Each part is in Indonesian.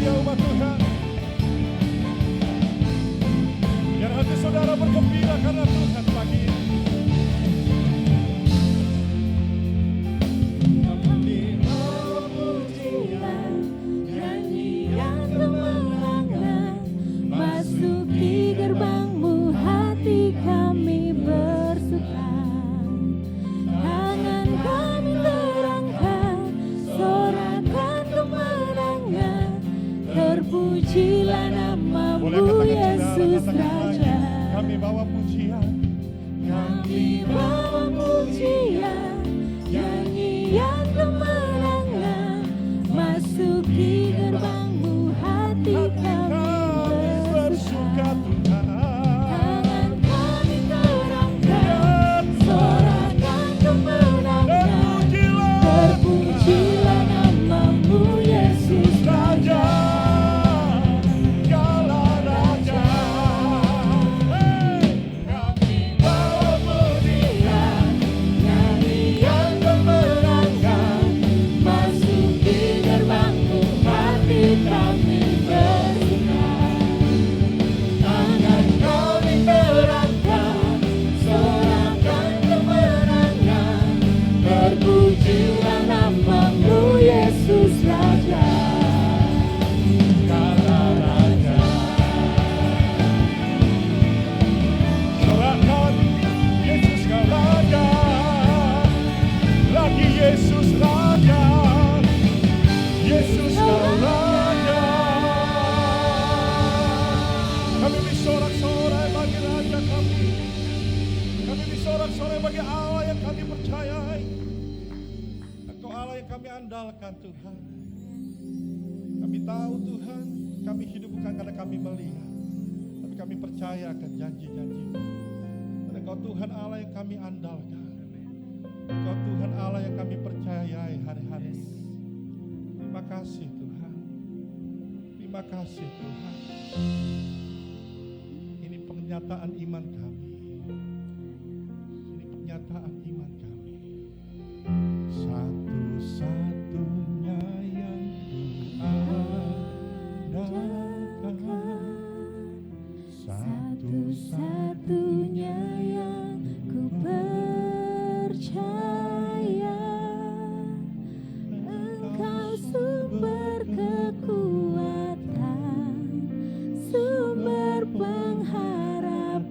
dia umat Tuhan. Biar hati saudara bergembira karena Tuhan pagi ini. Terpujilah namamu Yesus Raja. Kami bawa pujian, kami bawa pujian, nyanyian kemenangan, masuk di gerbangmu hati kami bersuka. Tangan kami terangkat, sorakan kemenangan, terpujilah namamu Yesus Raja. Yesus Raja, Yesus Raja. Kami bersorak-sorai bagi Raja kami. Kami bersorak-sorai bagi Allah yang kami percayai. Engkau Allah yang kami andalkan Tuhan. Kami tahu Tuhan, kami hidup bukan karena kami melihat, tapi kami percaya akan janji-janji-Mu. Dan Engkau Tuhan Allah yang kami andalkan. Engkau Tuhan Allah yang kami percayai hari-hari. Terima kasih Tuhan. Terima kasih Tuhan. Ini pernyataan iman kami. Ini pernyataan iman kami. Satu-satunya yang kuandalkan, satu-satunya yang ku percaya, Engkau sumber kekuatan, sumber pengharapan,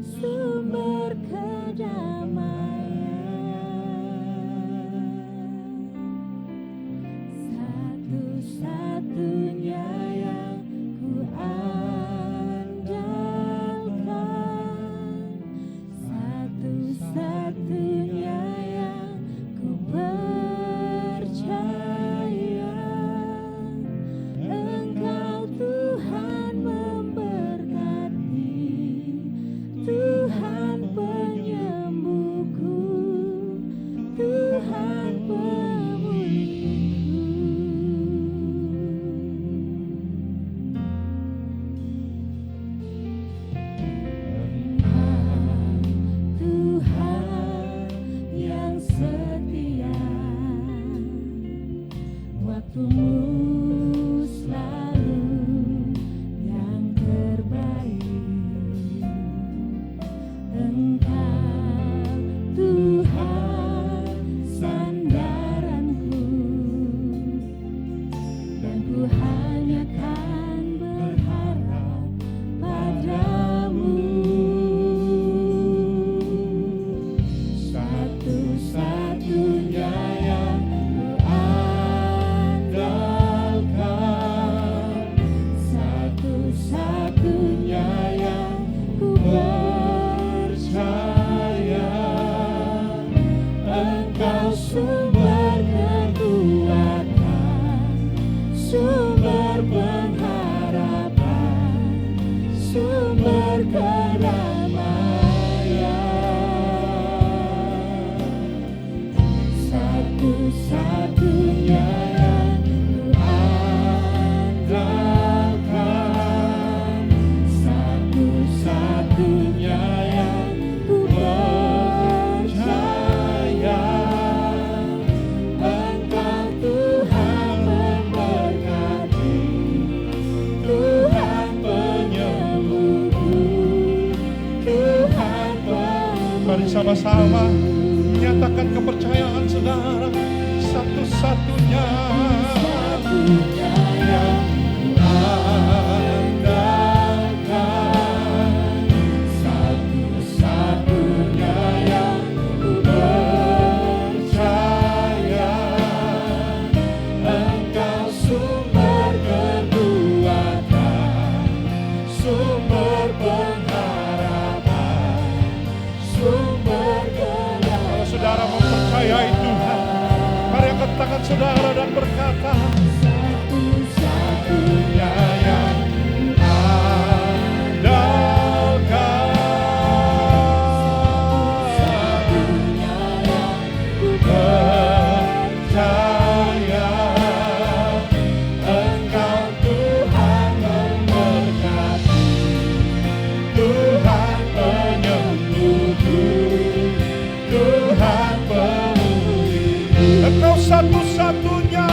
sumber kedamaian. Satu-satunya yang ku andalkan, satu-satunya yang ku percaya, Engkau Tuhan memberkati, Tuhan penyembuhku, Tuhan pemulihku. Tuhan yang setia, waktumu selalu yang terbaik. Engkau Tuhan sandaranku, dan ku hanya kan berharap padamu. Satu-satunya yang ku andalkan, satu-satunya yang ku percaya, Engkau sumber kekuatan, sumber bersama-sama menyatakan kepercayaan saudara, satu-satunya yang andalkan, satu-satunya yang percaya, Engkau sumber kekuatan, sumber pengharapan, sumber kedatangan. Kalau saudara mempercayai Tuhan, mari angkat tangan saudara dan berkata, satu-satunya yang andalkan, satu-satunya yang percaya, Engkau Tuhan memberkati, Tuhan penyembuhku, Tuhan pemulih. Engkau satu-satunya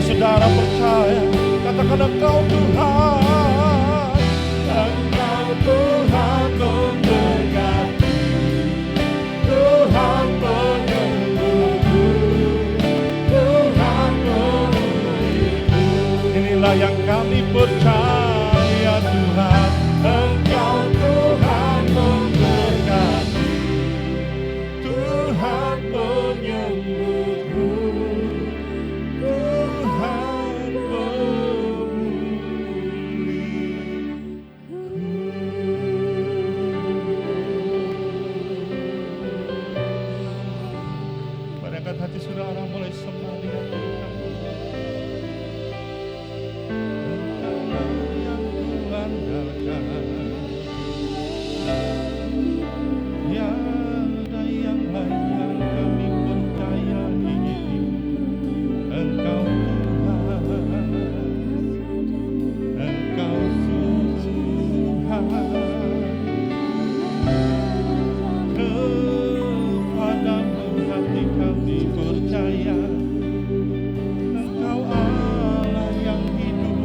saudara percaya, katakan Engkau Tuhan, Engkau Tuhan memberkati, Tuhan penyembuhku, Tuhan pemulihku. Inilah yang kami percaya Tuhan, Engkau Tuhan memberkati, Tuhan penyembuhku, hati saudara mulai sembah dia Tuhan. Yang Tuhan andalkan, tiada yang lain yang kami percayai. Engkau Tuhan, Engkau Tuhan. Kepadamu hati kami percaya, Engkau Allah yang hidup,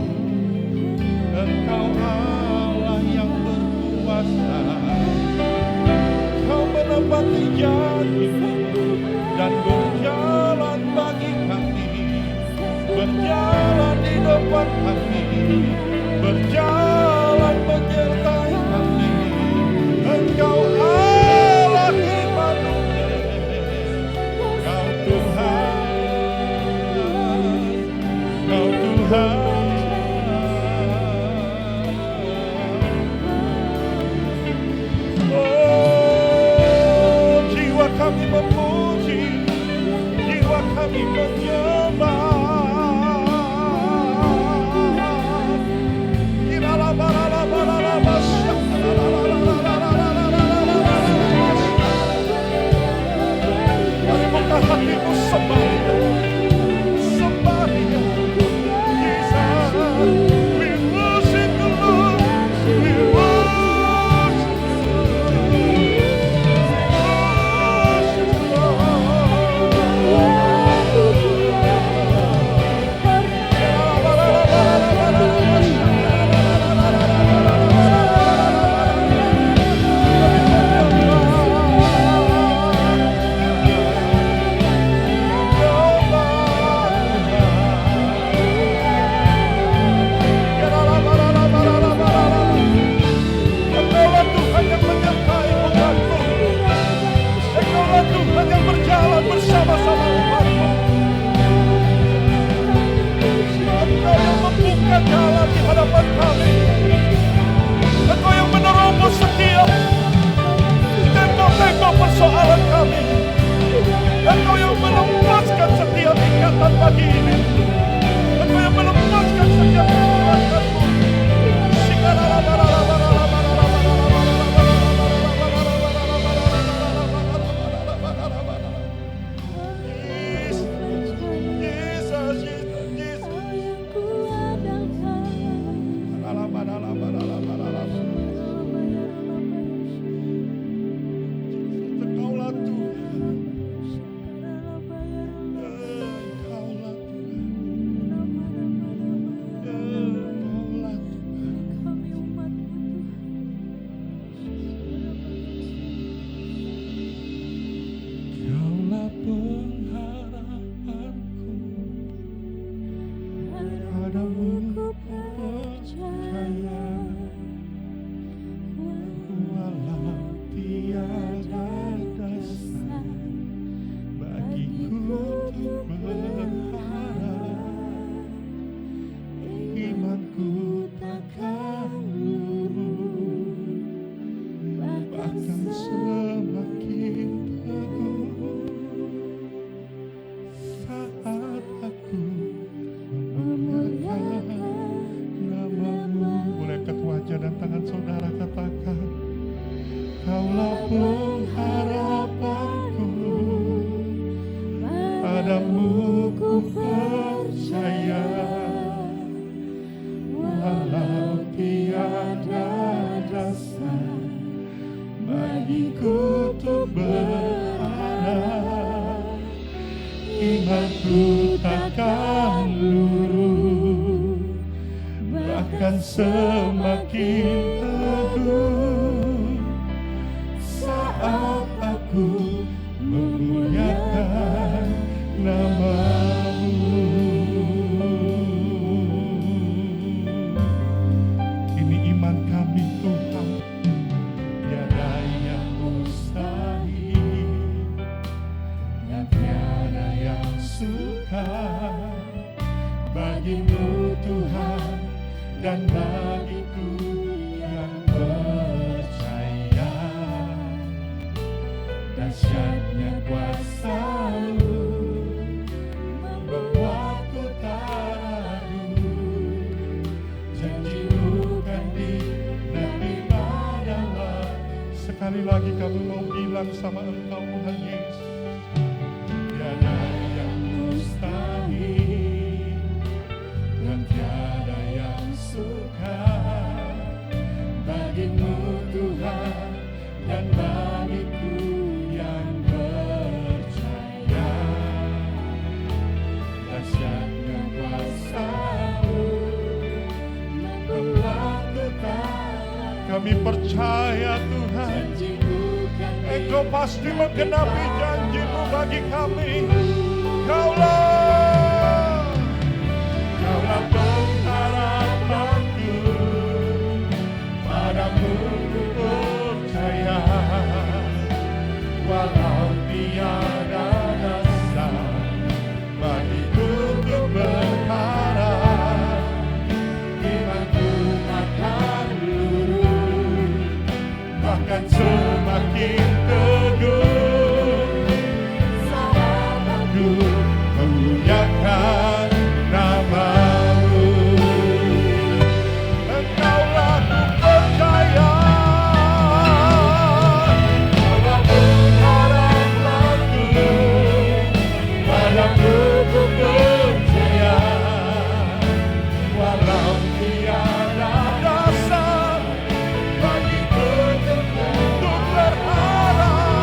Engkau Allah yang berkuasa. Kau menepati janji-Mu dan berjalan bagi kami, berjalan di depan kami, berjalan menyertai kami. Engkau Allah Immanuel, Kau Tuhan, Kau Tuhan. Oh, jiwa kami memuji, jiwa kami menyembah. di hadapan kami. Engkau yang menerobos setiap tembok-tembok persoalan kami. Engkau yang melepaskan setiap ikatan pagi ini. Engkau yang melepaskan setiap kekuatanmu. Imanku takkan luruh, bahkan semakin teguh saat aku memuliakan nama-Mu. Ini iman kami Tuhan, tiada yang mustahil dan tiada yang sukar bagi-Mu Tuhan, dan bagiku yang percaya dahsyatnya kuasa-Mu membuatku tak ragu. Janji-Mu kan dinepi pada waktu. Sekali lagi kami mau bilang sama Engkau Tuhan Yesus, Tiada yang mustahil dan tiada yang sukar bagi-Mu Tuhan, dan bagiku yang percaya dahsyatnya kuasa-Mu membuatku tak ragu. kami percaya Tuhan, Janji-Mu kan Engkau pasti menggenapi janji-Mu bagi kami. Kaulah pengharapanku, padamu ku percaya, walau tiada dasar bagiku untuk berharap. Imanku takkan luruh, bahkan semakin teguh saat aku memuliakan nama-Mu. Engkaulah ku percaya, Engkaulah pengharapanku, padamu ku percaya, walau tiada dasar bagiku untuk untuk berharap.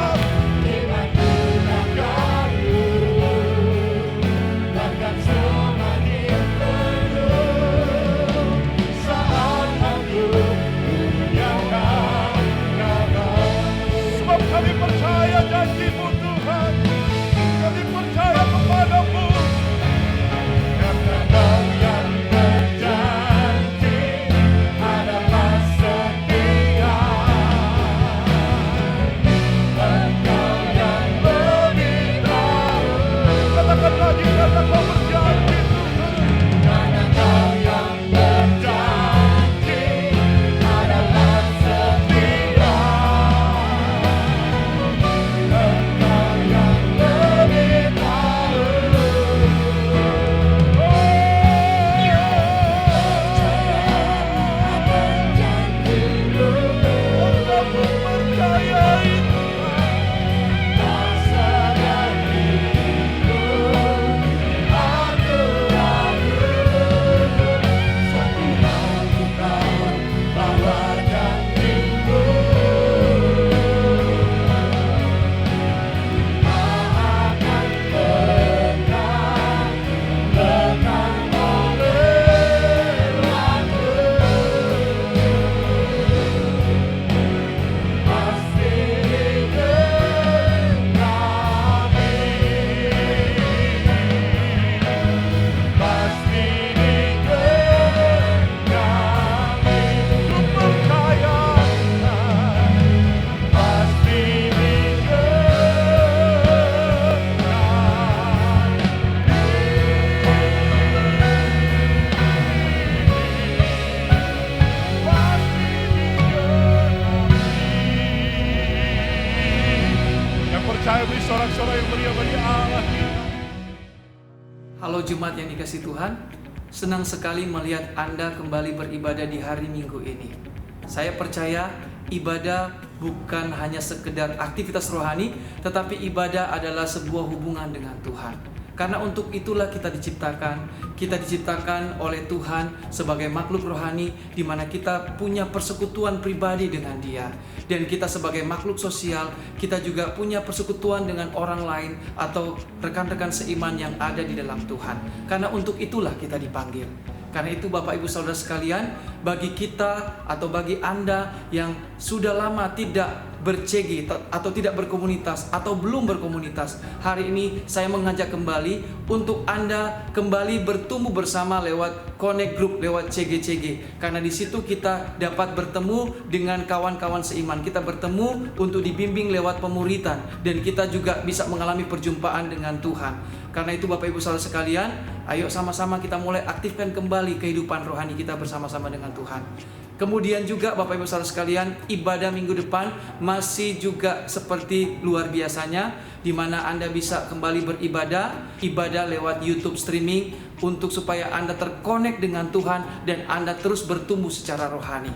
sorak yang meriah bagi Allah kita. Halo Jemaat yang dikasihi Tuhan, senang sekali melihat Anda kembali beribadah di hari Minggu ini. Saya percaya ibadah bukan hanya sekedar aktivitas rohani, tetapi ibadah adalah sebuah hubungan dengan Tuhan. Karena untuk itulah kita diciptakan oleh Tuhan sebagai makhluk rohani, di mana kita punya persekutuan pribadi dengan Dia. Dan kita sebagai makhluk sosial, kita juga punya persekutuan dengan orang lain atau rekan-rekan seiman yang ada di dalam Tuhan. Karena untuk itulah kita dipanggil. Karena itu Bapak Ibu Saudara sekalian, bagi kita atau bagi Anda yang sudah lama tidak ber-CG atau tidak berkomunitas atau belum berkomunitas, hari ini saya mengajak kembali untuk Anda kembali bertumbuh bersama lewat Connect Group, lewat CG-CG. Karena di situ kita dapat bertemu dengan kawan-kawan seiman. Kita bertemu untuk dibimbing lewat pemuritan, dan kita juga bisa mengalami perjumpaan dengan Tuhan. Karena itu Bapak Ibu Saudara sekalian, ayo sama-sama kita mulai aktifkan kembali kehidupan rohani kita bersama-sama dengan Tuhan. Kemudian juga Bapak Ibu Saudara sekalian, ibadah minggu depan masih juga seperti luar biasanya, di mana Anda bisa kembali ibadah lewat YouTube streaming untuk supaya Anda terkonek dengan Tuhan dan Anda terus bertumbuh secara rohani.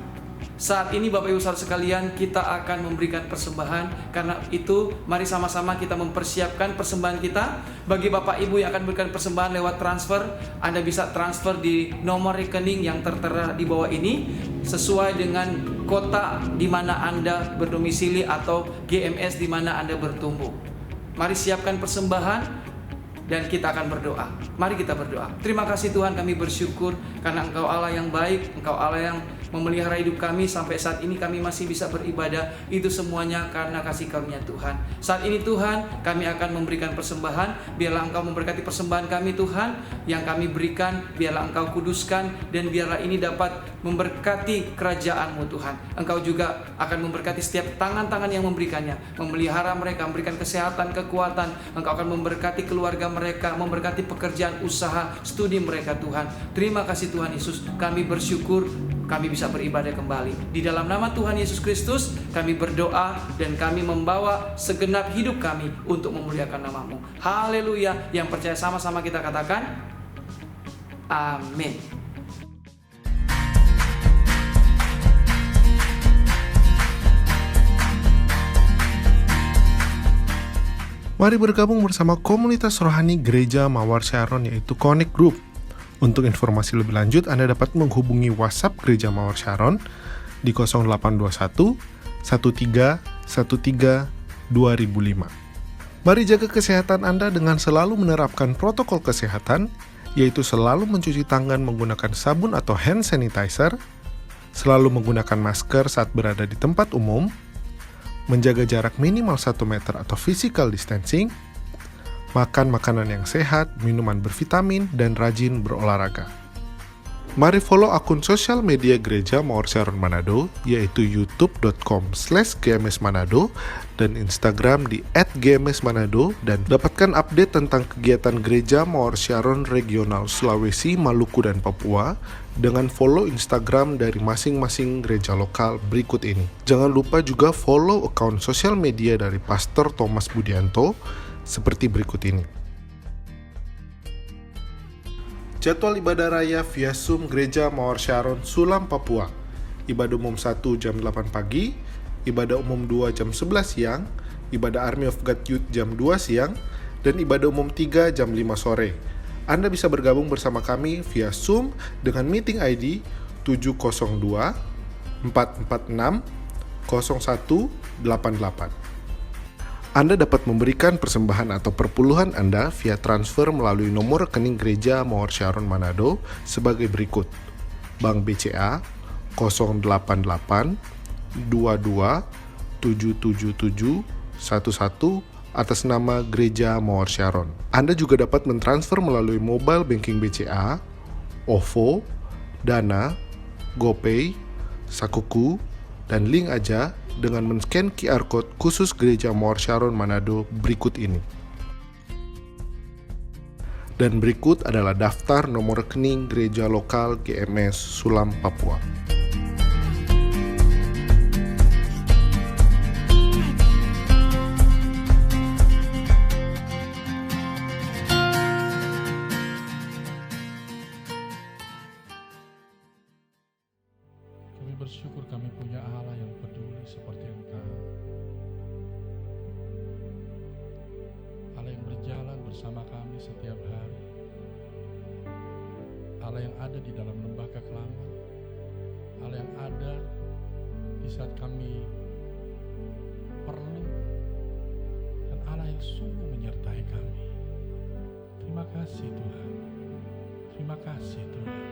Saat ini Bapak Ibu Saudara sekalian, kita akan memberikan persembahan. Karena itu mari sama-sama kita mempersiapkan persembahan kita. Bagi Bapak Ibu yang akan memberikan persembahan lewat transfer, Anda bisa transfer di nomor rekening yang tertera di bawah ini sesuai dengan kota di mana Anda berdomisili atau GMS di mana Anda bertumbuh. Mari siapkan persembahan dan kita akan berdoa. Mari kita berdoa. Terima kasih Tuhan, kami bersyukur karena Engkau Allah yang baik, Engkau Allah yang memelihara hidup kami sampai saat ini kami masih bisa beribadah. Itu semuanya karena kasih karunia Tuhan. Saat ini Tuhan, kami akan memberikan persembahan. Biarlah Engkau memberkati persembahan kami Tuhan, yang kami berikan. Biarlah Engkau kuduskan dan biarlah ini dapat memberkati kerajaan-Mu Tuhan. Engkau juga akan memberkati setiap tangan-tangan yang memberikannya, memelihara mereka, memberikan kesehatan, kekuatan. Engkau akan memberkati keluarga mereka, memberkati pekerjaan, usaha, studi mereka Tuhan. Terima kasih Tuhan Yesus, kami bersyukur kami bisa beribadah kembali. Di dalam nama Tuhan Yesus Kristus kami berdoa dan kami membawa segenap hidup kami untuk memuliakan nama-Mu. Haleluya. Yang percaya sama-sama kita katakan amin. Mari bergabung bersama komunitas rohani Gereja Mawar Sharon, yaitu Connect Group. Untuk informasi lebih lanjut, Anda dapat menghubungi WhatsApp Gereja Mawar Sharon di 0821 13 13 2005. Mari jaga kesehatan Anda dengan selalu menerapkan protokol kesehatan, yaitu selalu mencuci tangan menggunakan sabun atau hand sanitizer, selalu menggunakan masker saat berada di tempat umum, menjaga jarak minimal 1 meter atau physical distancing, makan makanan yang sehat, minuman bervitamin, dan rajin berolahraga. Mari follow akun sosial media Gereja Mawar Sharon Manado, yaitu youtube.com/gmsmanado dan Instagram di @gmsmanado, dan dapatkan update tentang kegiatan Gereja Mawar Sharon Regional Sulawesi, Maluku, dan Papua dengan follow Instagram dari masing-masing gereja lokal berikut ini. Jangan lupa juga follow akun sosial media dari Pastor Thomas Budianto seperti berikut ini. Jadwal ibadah raya via Zoom Gereja Mawar Sharon Sulam, Papua. Ibadah umum 1 jam 8 pagi, ibadah umum 2 jam 11 siang, ibadah Army of God Youth jam 2 siang, dan ibadah umum 3 jam 5 sore. Anda bisa bergabung bersama kami via Zoom dengan meeting ID 702 446 0188. Anda dapat memberikan persembahan atau perpuluhan Anda via transfer melalui nomor rekening Gereja Mawar Sharon Manado sebagai berikut: Bank BCA 088 22 777 11 atas nama Gereja Mawar Sharon. Anda juga dapat mentransfer melalui mobile banking BCA, OVO, Dana, GoPay, Sakuku, dan Link Aja dengan men-scan QR Code khusus Gereja Mawar Sharon Manado berikut ini. Dan berikut adalah daftar nomor rekening gereja lokal GMS Sulam, Papua. bersyukur kami punya Allah yang peduli seperti Engkau. Allah yang berjalan bersama kami setiap hari. Allah yang ada di dalam lembah kekelaman. Allah yang ada di saat kami perlu. Dan Allah yang sungguh menyertai kami. Terima kasih Tuhan. Terima kasih Tuhan.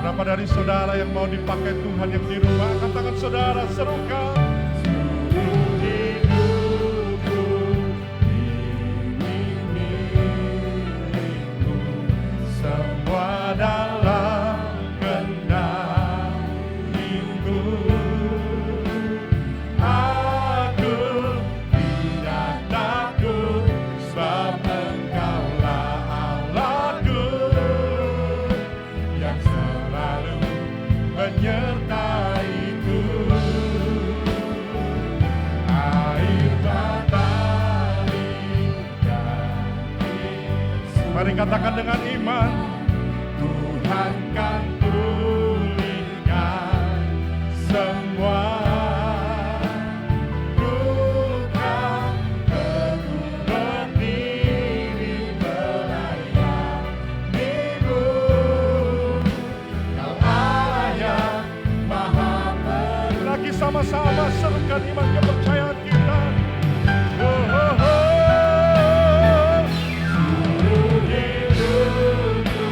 Berapa dari saudara yang mau dipakai Tuhan yang di rumah? Angkat tangan saudara, serukan. Seluruh hidupku ini milikku, semua dalam kendali-Mu. Aku tidak takut, sebab Engkaulah Allahku yang selalu menyertaiku. Air mata mari katakan dengan iman, Tuhan kan pulihkan semua luka. Aku berdiri melayani-Mu. Kau Allah yang Maha Penyayang. Lagi sama-sama serukan iman kepercayaan kita. Oh, oh, oh. Seluruh hidupku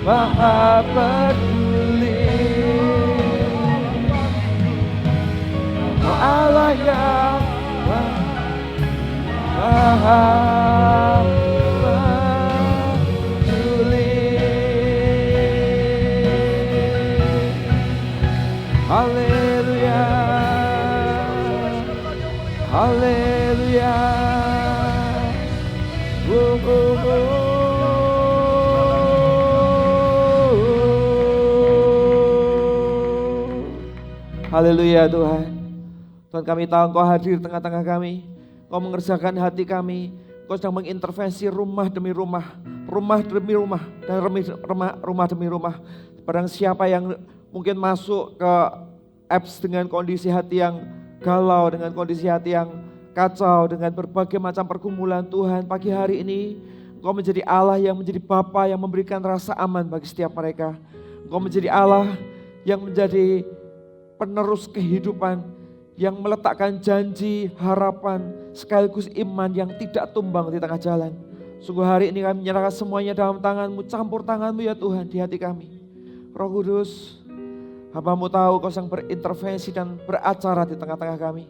Maha peduli. Kau Allah yang Maha peduli. Haleluya, haleluya. Haleluya Tuhan. Tuhan, kami tahu Engkau hadir di tengah-tengah kami. Engkau mengerjakan hati kami. Engkau sedang mengintervensi rumah demi rumah, rumah demi rumah, dan rumah demi rumah. Barang siapa yang mungkin masuk ke apps dengan kondisi hati yang galau, dengan kondisi hati yang kacau, dengan berbagai macam pergumulan, Tuhan, pagi hari ini Engkau menjadi Allah yang menjadi Bapa yang memberikan rasa aman bagi setiap mereka. Engkau menjadi Allah yang menjadi penerus kehidupan, yang meletakkan janji, harapan, sekaligus iman yang tidak tumbang di tengah jalan. Sungguh hari ini kami menyerahkan semuanya dalam tangan-Mu, campur tangan-Mu ya Tuhan di hati kami. Roh Kudus, hamba-Mu tahu Kau sedang berintervensi dan beracara di tengah-tengah kami.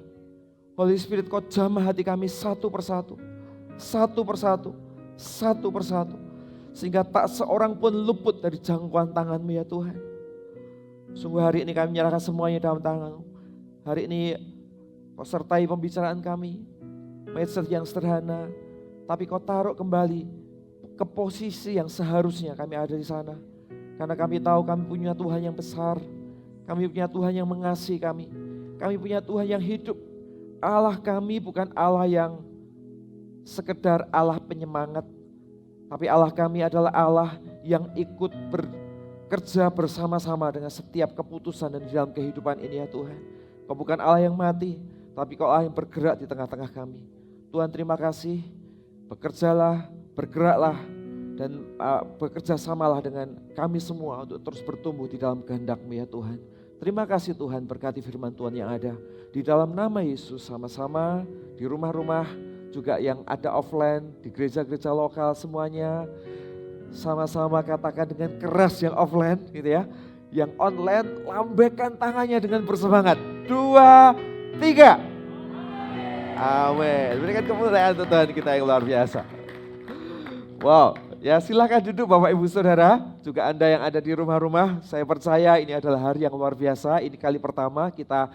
Holy Spirit, Kau jamah hati kami satu persatu, satu persatu, satu persatu. Sehingga tak seorang pun luput dari jangkauan tangan-Mu ya Tuhan. Sungguh hari ini kami menyerahkan semuanya dalam tangan-Mu. Hari ini Kau sertai pembicaraan kami, message yang sederhana, tapi Kau taruh kembali ke posisi yang seharusnya kami ada di sana. Karena kami tahu kami punya Tuhan yang besar, kami punya Tuhan yang mengasihi kami punya Tuhan yang hidup. Allah kami bukan Allah yang sekedar Allah penyemangat, tapi Allah kami adalah Allah yang ikut bekerja bersama-sama dengan setiap keputusan dan di dalam kehidupan ini ya Tuhan. Kau bukan Allah yang mati, tapi Kau Allah yang bergerak di tengah-tengah kami. Tuhan, terima kasih, bekerjalah, bergeraklah, dan bekerja samalah dengan kami semua untuk terus bertumbuh di dalam kehendak-Mu ya Tuhan. Terima kasih Tuhan, berkati firman Tuhan yang ada. Di dalam nama Yesus sama-sama, di rumah-rumah juga yang ada offline, di gereja-gereja lokal semuanya, sama-sama katakan dengan keras yang offline gitu ya. Yang online lambaikan tangannya dengan bersemangat. 2, 3. Amin. Berikan kemuliaan untuk Tuhan kita yang luar biasa. Wow, ya silakan duduk Bapak Ibu Saudara. Juga Anda yang ada di rumah-rumah, saya percaya ini adalah hari yang luar biasa. Ini kali pertama kita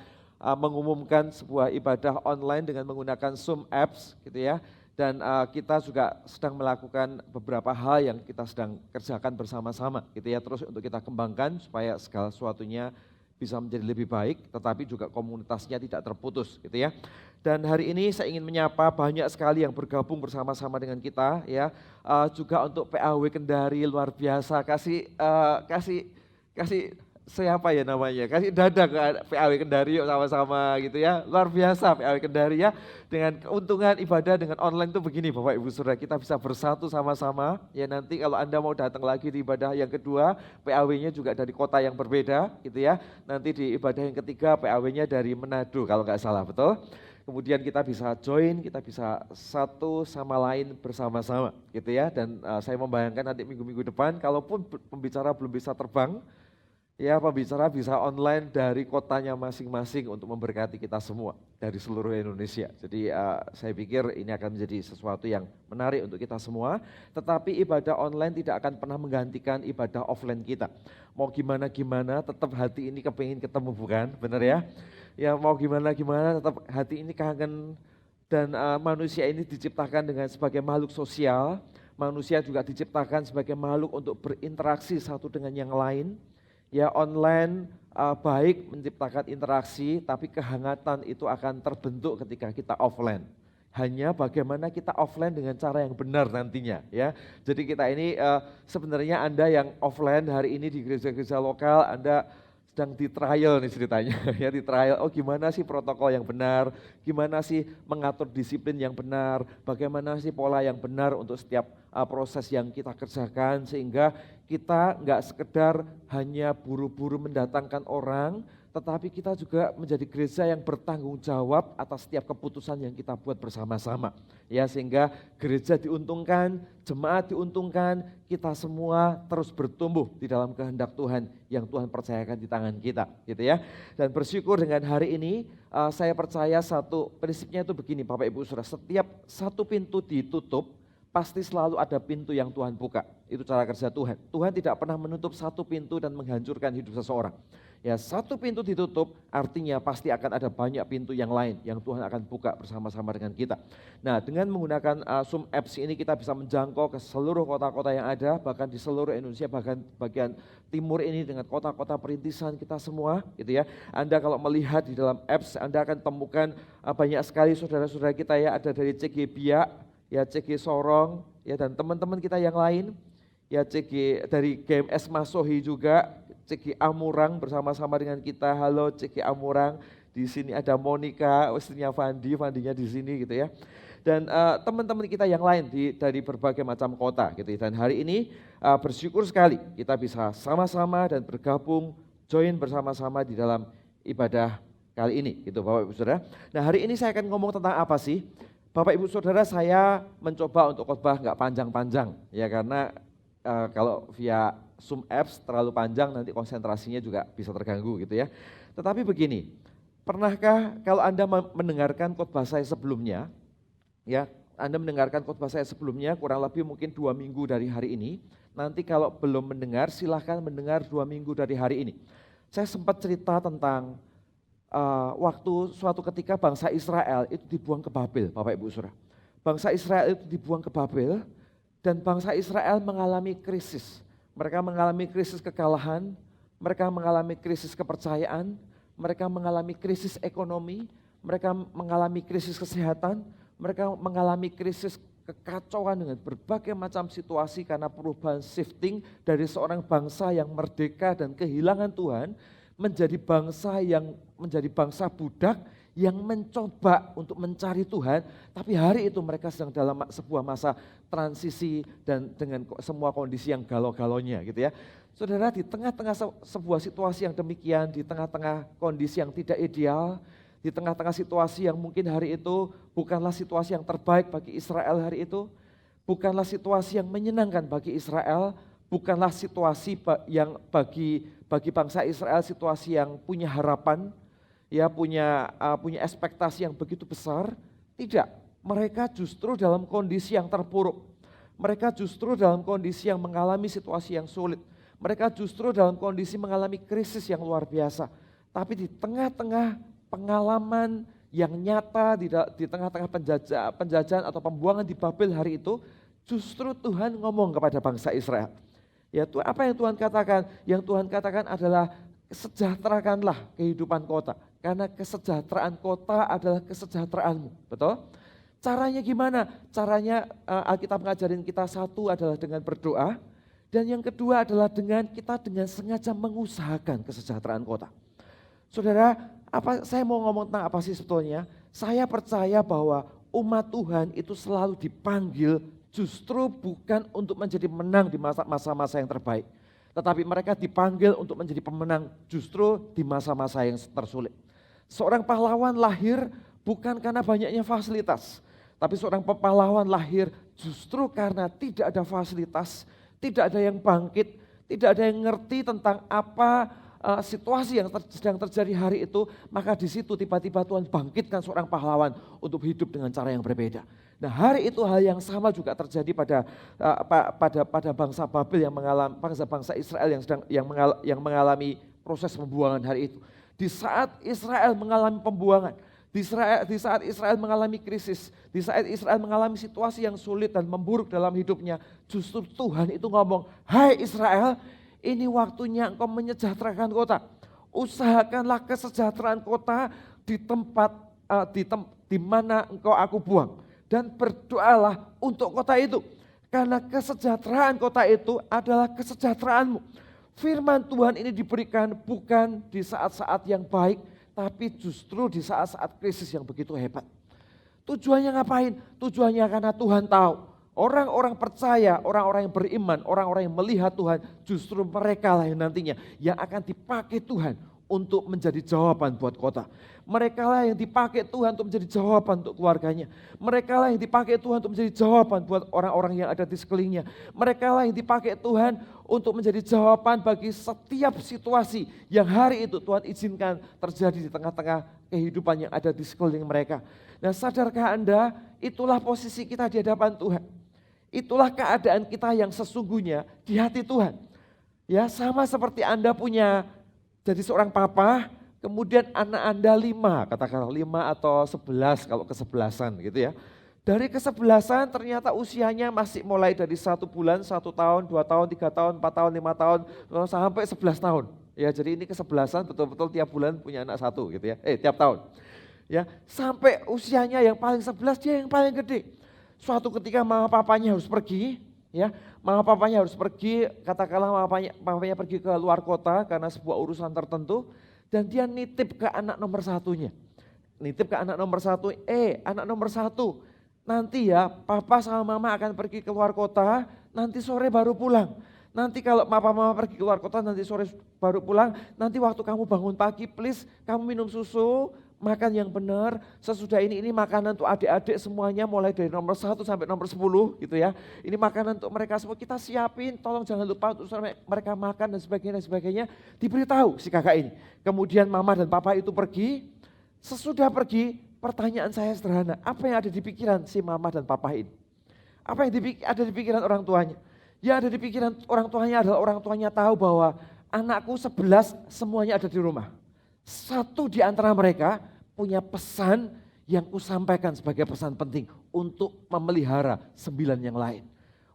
mengumumkan sebuah ibadah online dengan menggunakan Zoom apps gitu ya. Dan kita juga sedang melakukan beberapa hal yang kita sedang kerjakan bersama-sama gitu ya. Terus untuk kita kembangkan supaya segala sesuatunya bisa menjadi lebih baik, tetapi juga komunitasnya tidak terputus gitu ya. Dan hari ini saya ingin menyapa banyak sekali yang bergabung bersama-sama dengan kita ya. Juga untuk PAW Kendari luar biasa, kasih siapa ya namanya, kasih dada ke PAW Kendari yuk sama-sama gitu ya. Luar biasa PAW Kendari ya, dengan keuntungan ibadah dengan online itu begini Bapak Ibu Saudara, kita bisa bersatu sama-sama ya. Nanti kalau Anda mau datang lagi di ibadah yang kedua, PAW-nya juga dari kota yang berbeda gitu ya. Nanti di ibadah yang ketiga PAW-nya dari Manado kalau nggak salah, betul? Kemudian kita bisa join, kita bisa satu sama lain bersama-sama gitu ya. Dan saya membayangkan nanti minggu-minggu depan kalaupun pembicara belum bisa terbang, ya pembicara bisa online dari kotanya masing-masing untuk memberkati kita semua dari seluruh Indonesia. Jadi saya pikir ini akan menjadi sesuatu yang menarik untuk kita semua. Tetapi ibadah online tidak akan pernah menggantikan ibadah offline kita. Mau gimana-gimana tetap hati ini kepingin ketemu, bukan? Benar ya? Ya mau gimana-gimana tetap hati ini kangen. Dan manusia ini diciptakan dengan sebagai makhluk sosial. Manusia juga diciptakan sebagai makhluk untuk berinteraksi satu dengan yang lain. Ya online baik menciptakan interaksi, tapi kehangatan itu akan terbentuk ketika kita offline. Hanya bagaimana kita offline dengan cara yang benar nantinya ya. Jadi kita ini sebenarnya Anda yang offline hari ini di gereja-gereja lokal, Anda sedang di trial nih ceritanya ya, di trial. Oh gimana sih protokol yang benar, gimana sih mengatur disiplin yang benar, bagaimana sih pola yang benar untuk setiap proses yang kita kerjakan, sehingga kita nggak sekedar hanya buru-buru mendatangkan orang, tetapi kita juga menjadi gereja yang bertanggung jawab atas setiap keputusan yang kita buat bersama-sama. Ya, sehingga gereja diuntungkan, jemaat diuntungkan, kita semua terus bertumbuh di dalam kehendak Tuhan yang Tuhan percayakan di tangan kita, gitu ya. Dan bersyukur dengan hari ini, saya percaya satu prinsipnya itu begini Bapak Ibu Saudara, setiap satu pintu ditutup, pasti selalu ada pintu yang Tuhan buka. Itu cara kerja Tuhan. Tuhan tidak pernah menutup satu pintu dan menghancurkan hidup seseorang. Ya, satu pintu ditutup artinya pasti akan ada banyak pintu yang lain yang Tuhan akan buka bersama-sama dengan kita. Nah, dengan menggunakan Zoom Apps ini kita bisa menjangkau ke seluruh kota-kota yang ada, bahkan di seluruh Indonesia, bahkan bagian timur ini dengan kota-kota perintisan kita semua, gitu ya. Anda kalau melihat di dalam apps, Anda akan temukan banyak sekali saudara-saudara kita ya, ada dari CG Biak, ya CG Sorong, ya dan teman-teman kita yang lain, ya CG dari GMS Masohi juga, CG Amurang bersama-sama dengan kita. Halo CG Amurang, di sini ada Monica, istrinya Vandinya di sini gitu ya. Dan teman-teman kita yang lain dari berbagai macam kota gitu. Dan hari ini bersyukur sekali kita bisa sama-sama dan bergabung, join bersama-sama di dalam ibadah kali ini gitu Bapak Ibu Saudara. Nah, hari ini saya akan ngomong tentang apa sih? Bapak Ibu Saudara, saya mencoba untuk khotbah nggak panjang-panjang ya, karena kalau via Zoom Apps terlalu panjang nanti konsentrasinya juga bisa terganggu gitu ya. Tetapi begini, pernahkah kalau Anda mendengarkan khotbah saya sebelumnya, ya Anda mendengarkan khotbah saya sebelumnya kurang lebih mungkin 2 minggu dari hari ini, nanti kalau belum mendengar silahkan mendengar 2 minggu dari hari ini. Saya sempat cerita tentang waktu suatu ketika bangsa Israel itu dibuang ke Babel, Bapak Ibu Saudara. Bangsa Israel itu dibuang ke Babel dan bangsa Israel mengalami krisis. Mereka mengalami krisis kekalahan, mereka mengalami krisis kepercayaan, mereka mengalami krisis ekonomi, mereka mengalami krisis kesehatan, mereka mengalami krisis kekacauan dengan berbagai macam situasi karena perubahan shifting dari seorang bangsa yang merdeka dan kehilangan Tuhan menjadi bangsa budak yang mencoba untuk mencari Tuhan, tapi hari itu mereka sedang dalam sebuah masa transisi dan dengan semua kondisi yang galau-galaunya gitu ya. Saudara, di tengah-tengah sebuah situasi yang demikian, di tengah-tengah kondisi yang tidak ideal, di tengah-tengah situasi yang mungkin hari itu bukanlah situasi yang terbaik bagi Israel hari itu, bukanlah situasi yang menyenangkan bagi Israel, bukanlah situasi yang bagi bangsa Israel situasi yang punya harapan, ya punya ekspektasi yang begitu besar. Tidak, mereka justru dalam kondisi yang terpuruk. Mereka justru dalam kondisi yang mengalami situasi yang sulit. Mereka justru dalam kondisi mengalami krisis yang luar biasa. Tapi di tengah-tengah pengalaman yang nyata, di tengah-tengah penjajahan atau pembuangan di Babel hari itu, justru Tuhan ngomong kepada bangsa Israel. Ya, apa yang Tuhan katakan? Yang Tuhan katakan adalah sejahterakanlah kehidupan kota. Karena kesejahteraan kota adalah kesejahteraanmu. Betul? Caranya gimana? Caranya Alkitab mengajarin kita, satu adalah dengan berdoa. Dan yang kedua adalah dengan sengaja mengusahakan kesejahteraan kota. Saudara, saya mau ngomong tentang apa sih sebetulnya? Saya percaya bahwa umat Tuhan itu selalu dipanggil justru bukan untuk menjadi menang di masa-masa yang terbaik. Tetapi mereka dipanggil untuk menjadi pemenang justru di masa-masa yang tersulit. Seorang pahlawan lahir bukan karena banyaknya fasilitas. Tapi seorang pahlawan lahir justru karena tidak ada fasilitas, tidak ada yang bangkit, tidak ada yang ngerti tentang apa situasi yang sedang terjadi hari itu, maka di situ tiba-tiba Tuhan bangkitkan seorang pahlawan untuk hidup dengan cara yang berbeda. Nah, hari itu hal yang sama juga terjadi pada bangsa Babel yang mengalami, bangsa Israel yang mengalami proses pembuangan hari itu. Di saat Israel mengalami pembuangan, di saat Israel mengalami krisis, di saat Israel mengalami situasi yang sulit dan memburuk dalam hidupnya, justru Tuhan itu ngomong, "Hai Israel, ini waktunya engkau menyejahterakan kota. Usahakanlah kesejahteraan kota di tempat di mana engkau aku buang. Dan berdoalah untuk kota itu. Karena kesejahteraan kota itu adalah kesejahteraanmu." Firman Tuhan ini diberikan bukan di saat-saat yang baik, tapi justru di saat-saat krisis yang begitu hebat. Tujuannya ngapain? Tujuannya karena Tuhan tahu orang-orang percaya, orang-orang yang beriman, orang-orang yang melihat Tuhan, justru mereka lah yang nantinya yang akan dipakai Tuhan untuk menjadi jawaban buat kota. Mereka lah yang dipakai Tuhan untuk menjadi jawaban untuk keluarganya. Mereka lah yang dipakai Tuhan untuk menjadi jawaban buat orang-orang yang ada di sekelilingnya. Mereka lah yang dipakai Tuhan untuk menjadi jawaban bagi setiap situasi yang hari itu Tuhan izinkan terjadi di tengah-tengah kehidupan yang ada di sekeliling mereka. Nah, sadarkah Anda, itulah posisi kita di hadapan Tuhan. Itulah keadaan kita yang sesungguhnya di hati Tuhan. Ya, sama seperti Anda punya jadi seorang papa, kemudian anak Anda 5, katakanlah 5 atau 11 kalau kesebelasan gitu ya. Dari kesebelasan ternyata usianya masih mulai dari 1 bulan, 1 tahun, 2 tahun, 3 tahun, 4 tahun, 5 tahun, sampai 11 tahun. Ya, jadi ini kesebelasan betul-betul tiap bulan punya anak 1 gitu ya, tiap tahun. Ya, sampai usianya yang paling 11 dia yang paling gede. Suatu ketika mama papanya harus pergi, ya, mama papanya harus pergi, katakanlah mama papanya pergi ke luar kota karena sebuah urusan tertentu, dan dia nitip ke anak nomor 1-nya. Nitip ke anak nomor 1, anak nomor 1, nanti ya papa sama mama akan pergi ke luar kota, nanti sore baru pulang. Nanti kalau papa mama pergi ke luar kota, nanti sore baru pulang, nanti waktu kamu bangun pagi please kamu minum susu, makan yang benar, sesudah ini makanan untuk adik-adik semuanya mulai dari nomor 1 sampai nomor 10 gitu ya. Ini makanan untuk mereka semua kita siapin, tolong jangan lupa untuk mereka makan dan sebagainya. Diberitahu si kakak ini. Kemudian mama dan papa itu pergi, sesudah pergi pertanyaan saya sederhana, apa yang ada di pikiran si mama dan papa ini? Apa yang ada di pikiran orang tuanya? Yang ada di pikiran orang tuanya adalah orang tuanya tahu bahwa anakku 11 semuanya ada di rumah. Satu di antara mereka punya pesan yang kusampaikan sebagai pesan penting untuk memelihara 9 yang lain.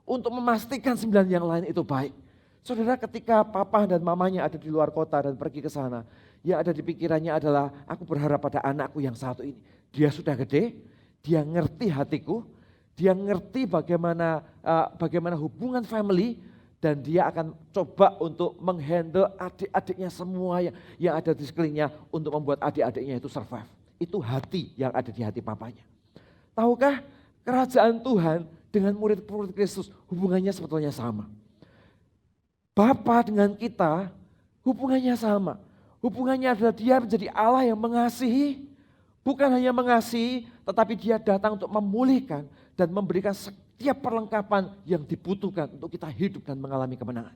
Untuk memastikan 9 yang lain itu baik. Saudara, ketika papa dan mamanya ada di luar kota dan pergi ke sana, yang ada di pikirannya adalah aku berharap pada anakku yang 1 ini. Dia sudah gede, dia ngerti hatiku, dia ngerti bagaimana hubungan family, dan dia akan coba untuk menghandle adik-adiknya semua yang ada di sekelilingnya untuk membuat adik-adiknya itu survive. Itu hati yang ada di hati papanya. Tahukah kerajaan Tuhan dengan murid-murid Kristus hubungannya sebetulnya sama. Bapa dengan kita hubungannya sama. Hubungannya adalah dia menjadi Allah yang mengasihi, bukan hanya mengasihi tetapi dia datang untuk memulihkan dan memberikan setiap perlengkapan yang dibutuhkan untuk kita hidup dan mengalami kemenangan.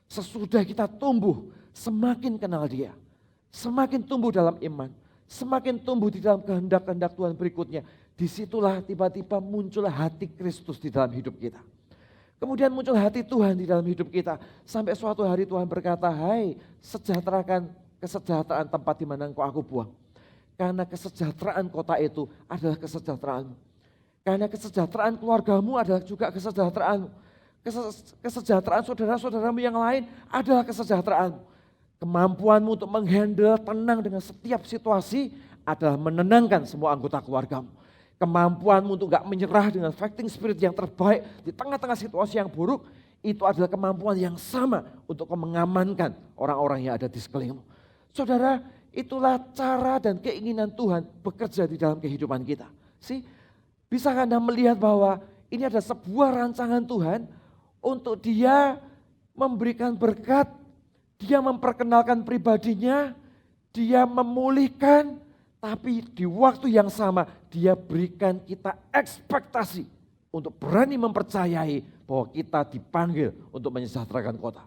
Sesudah kita tumbuh, semakin kenal dia, semakin tumbuh dalam iman, semakin tumbuh di dalam kehendak-kehendak Tuhan berikutnya. Disitulah tiba-tiba muncul hati Kristus di dalam hidup kita. Kemudian muncul hati Tuhan di dalam hidup kita. Sampai suatu hari Tuhan berkata, hai sejahterakan kesejahteraan tempat di mana engkau aku buang. Karena kesejahteraan kota itu adalah kesejahteraanmu. Karena kesejahteraan keluargamu adalah juga kesejahteraanmu. Kesejahteraan saudara-saudaramu yang lain adalah kesejahteraan. Kemampuanmu untuk menghandle tenang dengan setiap situasi adalah menenangkan semua anggota keluargamu. Kemampuanmu untuk gak menyerah dengan fighting spirit yang terbaik di tengah-tengah situasi yang buruk, itu adalah kemampuan yang sama untuk mengamankan orang-orang yang ada di sekelilingmu. Saudara, itulah cara dan keinginan Tuhan bekerja di dalam kehidupan kita. Bisakah Anda melihat bahwa ini ada sebuah rancangan Tuhan untuk dia memberikan berkat, dia memperkenalkan pribadinya, dia memulihkan, tapi di waktu yang sama dia berikan kita ekspektasi untuk berani mempercayai bahwa kita dipanggil untuk menyejahterakan kota.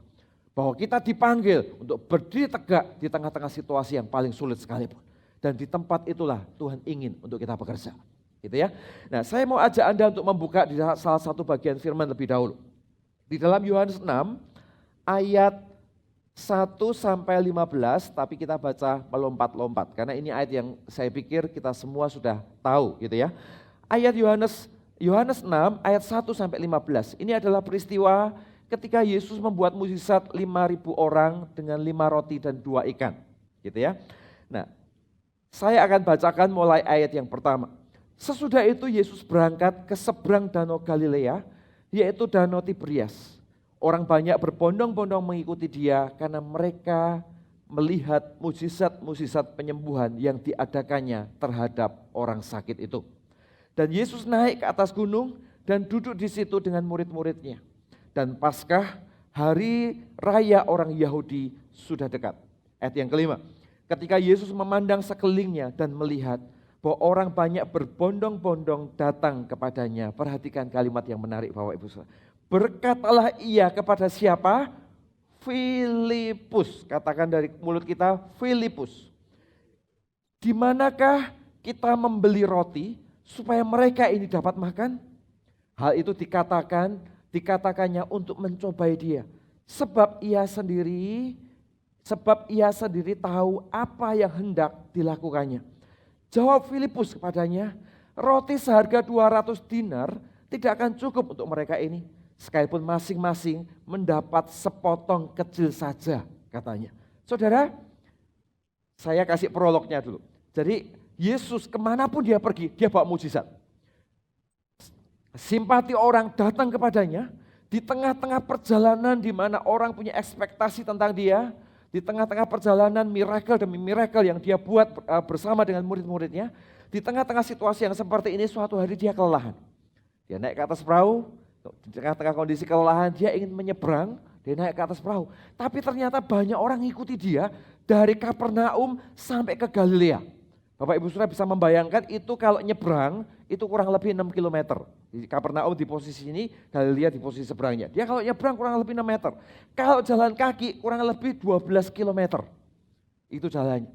Bahwa kita dipanggil untuk berdiri tegak di tengah-tengah situasi yang paling sulit sekalipun. Dan di tempat itulah Tuhan ingin untuk kita bekerja. Gitu ya. Nah, saya mau ajak Anda untuk membuka di salah satu bagian firman lebih dahulu. Di dalam Yohanes 6 ayat 1 sampai 15, tapi kita baca melompat-lompat karena ini ayat yang saya pikir kita semua sudah tahu gitu ya. Ayat Yohanes 6 ayat 1 sampai 15. Ini adalah peristiwa ketika Yesus membuat mukjizat 5.000 orang dengan 5 roti dan 2 ikan. Gitu ya. Nah, saya akan bacakan mulai ayat yang pertama. Sesudah itu Yesus berangkat ke seberang danau Galilea, yaitu danau Tiberias. Orang banyak berbondong-bondong mengikuti dia karena mereka melihat mukjizat-mukjizat penyembuhan yang diadakannya terhadap orang sakit itu. Dan Yesus naik ke atas gunung dan duduk di situ dengan murid-muridnya. Dan Paskah, hari raya orang Yahudi sudah dekat. Ayat yang kelima. ketika Yesus memandang sekelilingnya dan melihat bahwa orang banyak berbondong-bondong datang kepadanya. Perhatikan kalimat yang menarik Bapak Ibu Saudara. Berkatalah ia kepada siapa? Filipus. Katakan dari mulut kita, Filipus. Di manakah kita membeli roti supaya mereka ini dapat makan? Hal itu dikatakannya untuk mencobai dia. Sebab ia sendiri tahu apa yang hendak dilakukannya. Jawab Filipus kepadanya, roti seharga 200 dinar tidak akan cukup untuk mereka ini. Sekalipun masing-masing mendapat sepotong kecil saja, katanya. Saudara, saya kasih prolognya dulu. Jadi Yesus kemanapun dia pergi, dia bawa mujizat. Simpati orang datang kepadanya, di tengah-tengah perjalanan di mana orang punya ekspektasi tentang dia, di tengah-tengah perjalanan miracle demi miracle yang dia buat bersama dengan murid-muridnya, di tengah-tengah situasi yang seperti ini suatu hari dia kelelahan. Dia naik ke atas perahu, di tengah-tengah kondisi kelelahan dia ingin menyeberang, dia naik ke atas perahu. Tapi ternyata banyak orang ngikuti dia dari Kapernaum sampai ke Galilea. Bapak Ibu Saudara bisa membayangkan itu kalau nyebrang itu kurang lebih 6 km. Di Kapernaum di posisi ini, Galilea di posisi seberangnya. Dia kalau nyebrang kurang lebih 6 meter. Kalau jalan kaki kurang lebih 12 km. Itu jalannya.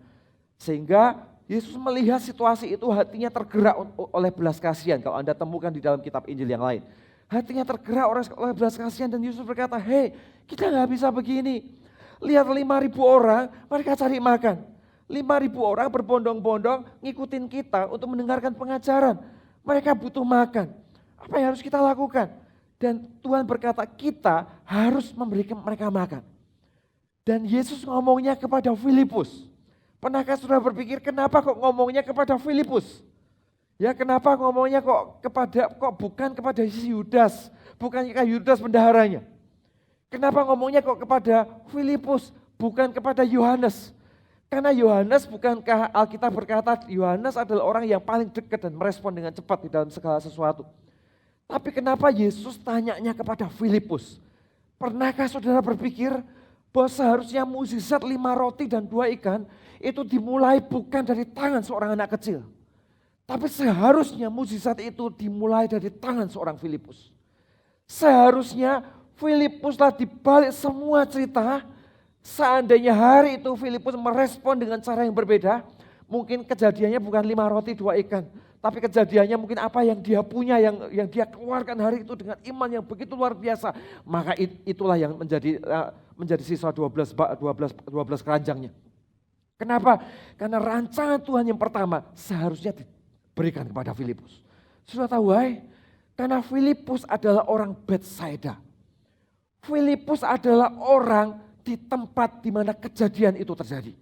Sehingga Yesus melihat situasi itu hatinya tergerak oleh belas kasihan. Kalau Anda temukan di dalam kitab Injil yang lain. Hatinya tergerak oleh belas kasihan dan Yesus berkata, hei kita gak bisa begini. Lihat 5.000 orang mereka cari makan. 5.000 orang berbondong-bondong ngikutin kita untuk mendengarkan pengajaran. Mereka butuh makan. Apa yang harus kita lakukan? Dan Tuhan berkata kita harus memberikan mereka makan. Dan Yesus ngomongnya kepada Filipus. Pernahkah saudara berpikir kenapa kok ngomongnya kepada Filipus? Ya kenapa ngomongnya kok bukan kepada Yudas, bukan kepada Yudas bendaharanya. Kenapa ngomongnya kok kepada Filipus, bukan kepada Yohanes? Karena Yohanes, bukankah Alkitab berkata Yohanes adalah orang yang paling dekat dan merespon dengan cepat di dalam segala sesuatu. Tapi kenapa Yesus tanyanya kepada Filipus? Pernahkah saudara berpikir bahwa seharusnya mukjizat 5 roti dan 2 ikan itu dimulai bukan dari tangan seorang anak kecil. Tapi seharusnya mukjizat itu dimulai dari tangan seorang Filipus. Seharusnya Filipuslah dibalik semua cerita. Seandainya hari itu Filipus merespon dengan cara yang berbeda, mungkin kejadiannya bukan 5 roti 2 ikan. Tapi kejadiannya mungkin apa yang dia punya, yang dia keluarkan hari itu dengan iman yang begitu luar biasa. Maka itulah yang menjadi sisa 12 keranjangnya. Kenapa? Karena rancangan Tuhan yang pertama seharusnya diberikan kepada Filipus. Sudah tahu, karena Filipus adalah orang Betsaida. Filipus adalah orang di tempat di mana kejadian itu terjadi.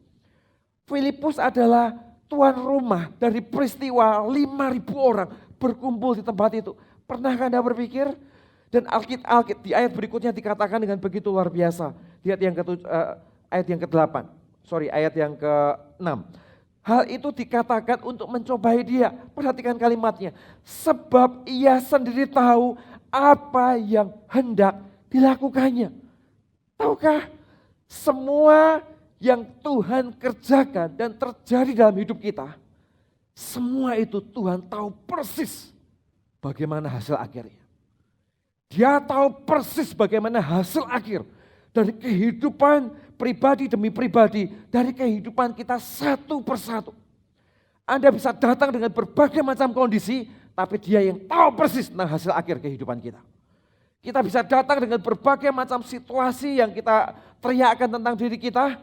Filipus adalah tuan rumah dari peristiwa 5.000 orang berkumpul di tempat itu. Pernahkah Anda berpikir? Dan Alkitab di ayat berikutnya dikatakan dengan begitu luar biasa. Di ayat yang ke-8. Ayat yang ke-6. Hal itu dikatakan untuk mencobai dia. Perhatikan kalimatnya. Sebab ia sendiri tahu apa yang hendak dilakukannya. Tahukah? Semua yang Tuhan kerjakan dan terjadi dalam hidup kita, semua itu Tuhan tahu persis bagaimana hasil akhirnya. Dia tahu persis bagaimana hasil akhir dari kehidupan pribadi demi pribadi, dari kehidupan kita satu persatu. Anda bisa datang dengan berbagai macam kondisi, tapi dia yang tahu persis tentang hasil akhir kehidupan kita. Kita bisa datang dengan berbagai macam situasi yang kita teriakkan tentang diri kita,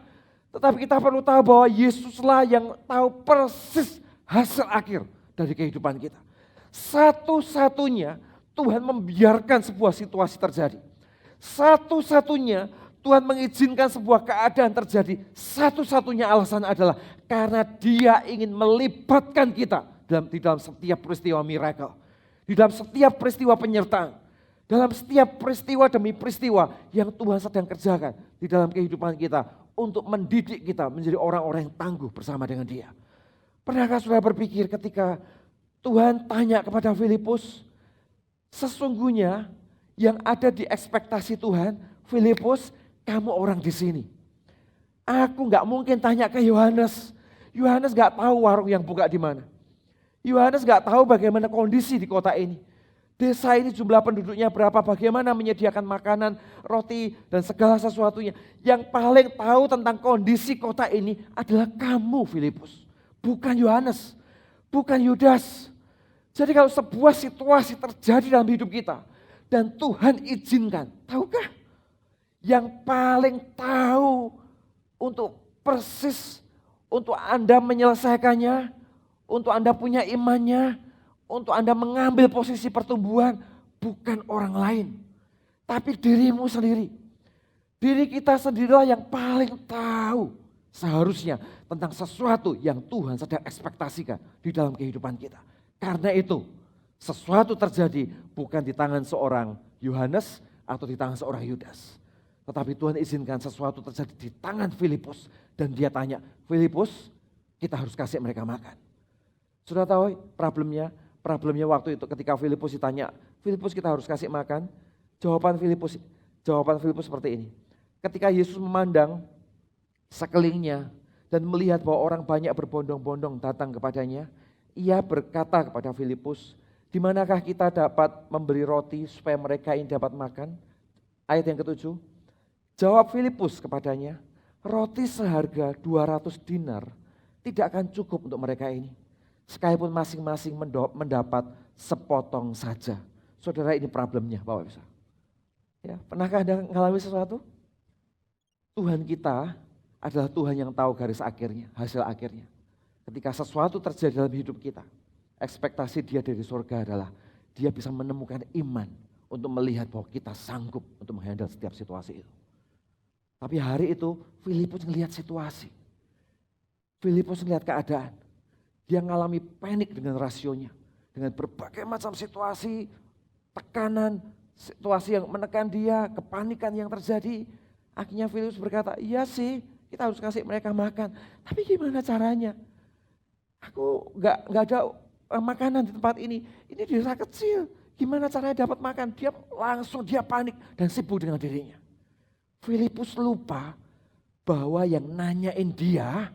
tetapi kita perlu tahu bahwa Yesuslah yang tahu persis hasil akhir dari kehidupan kita. Satu-satunya Tuhan membiarkan sebuah situasi terjadi. Satu-satunya Tuhan mengizinkan sebuah keadaan terjadi. Satu-satunya alasan adalah karena Dia ingin melibatkan kita di dalam setiap peristiwa miracle, di dalam setiap peristiwa penyertaan. Dalam setiap peristiwa demi peristiwa yang Tuhan sedang kerjakan di dalam kehidupan kita untuk mendidik kita menjadi orang-orang yang tangguh bersama dengan Dia. Pernahkah saudara berpikir ketika Tuhan tanya kepada Filipus, sesungguhnya yang ada di ekspektasi Tuhan, Filipus, kamu orang di sini. Aku nggak mungkin tanya ke Yohanes. Yohanes nggak tahu warung yang buka di mana. Yohanes nggak tahu bagaimana kondisi di kota ini. Desa ini jumlah penduduknya berapa, bagaimana menyediakan makanan, roti, dan segala sesuatunya. Yang paling tahu tentang kondisi kota ini adalah kamu, Filipus. Bukan Yohanes, bukan Yudas. Jadi kalau sebuah situasi terjadi dalam hidup kita, dan Tuhan izinkan, tahukah? Yang paling tahu untuk persis, untuk Anda menyelesaikannya, untuk Anda punya imannya, untuk Anda mengambil posisi pertumbuhan, bukan orang lain, tapi dirimu sendiri. Diri kita sendirilah yang paling tahu seharusnya tentang sesuatu yang Tuhan sedang ekspektasikan di dalam kehidupan kita. Karena itu, sesuatu terjadi bukan di tangan seorang Yohanes atau di tangan seorang Yudas. Tetapi Tuhan izinkan sesuatu terjadi di tangan Filipus. Dan dia tanya, Filipus, kita harus kasih mereka makan. Sudah tahu problemnya waktu itu ketika Filipus ditanya, Filipus kita harus kasih makan. Jawaban Filipus seperti ini. Ketika Yesus memandang sekelilingnya dan melihat bahwa orang banyak berbondong-bondong datang kepadanya, ia berkata kepada Filipus, di manakah kita dapat membeli roti supaya mereka ini dapat makan? Ayat yang ke-7. Jawab Filipus kepadanya, roti seharga 200 dinar tidak akan cukup untuk mereka ini. Sekalipun masing-masing mendapat sepotong saja. Saudara, ini problemnya, Bapak Ibu. Ya, pernahkah Anda mengalami sesuatu? Tuhan kita adalah Tuhan yang tahu garis akhirnya, hasil akhirnya. Ketika sesuatu terjadi dalam hidup kita, ekspektasi Dia dari surga adalah Dia bisa menemukan iman untuk melihat bahwa kita sanggup untuk menghandle setiap situasi itu. Tapi hari itu Filipus melihat situasi. Filipus melihat keadaan. Dia mengalami panik dengan rasionya. Dengan berbagai macam situasi, tekanan, situasi yang menekan dia, kepanikan yang terjadi. Akhirnya Filipus berkata, iya sih kita harus kasih mereka makan. Tapi gimana caranya? Aku nggak ada makanan di tempat ini. Ini desa kecil. Gimana caranya dapat makan? Dia panik dan sibuk dengan dirinya. Filipus lupa bahwa yang nanyain dia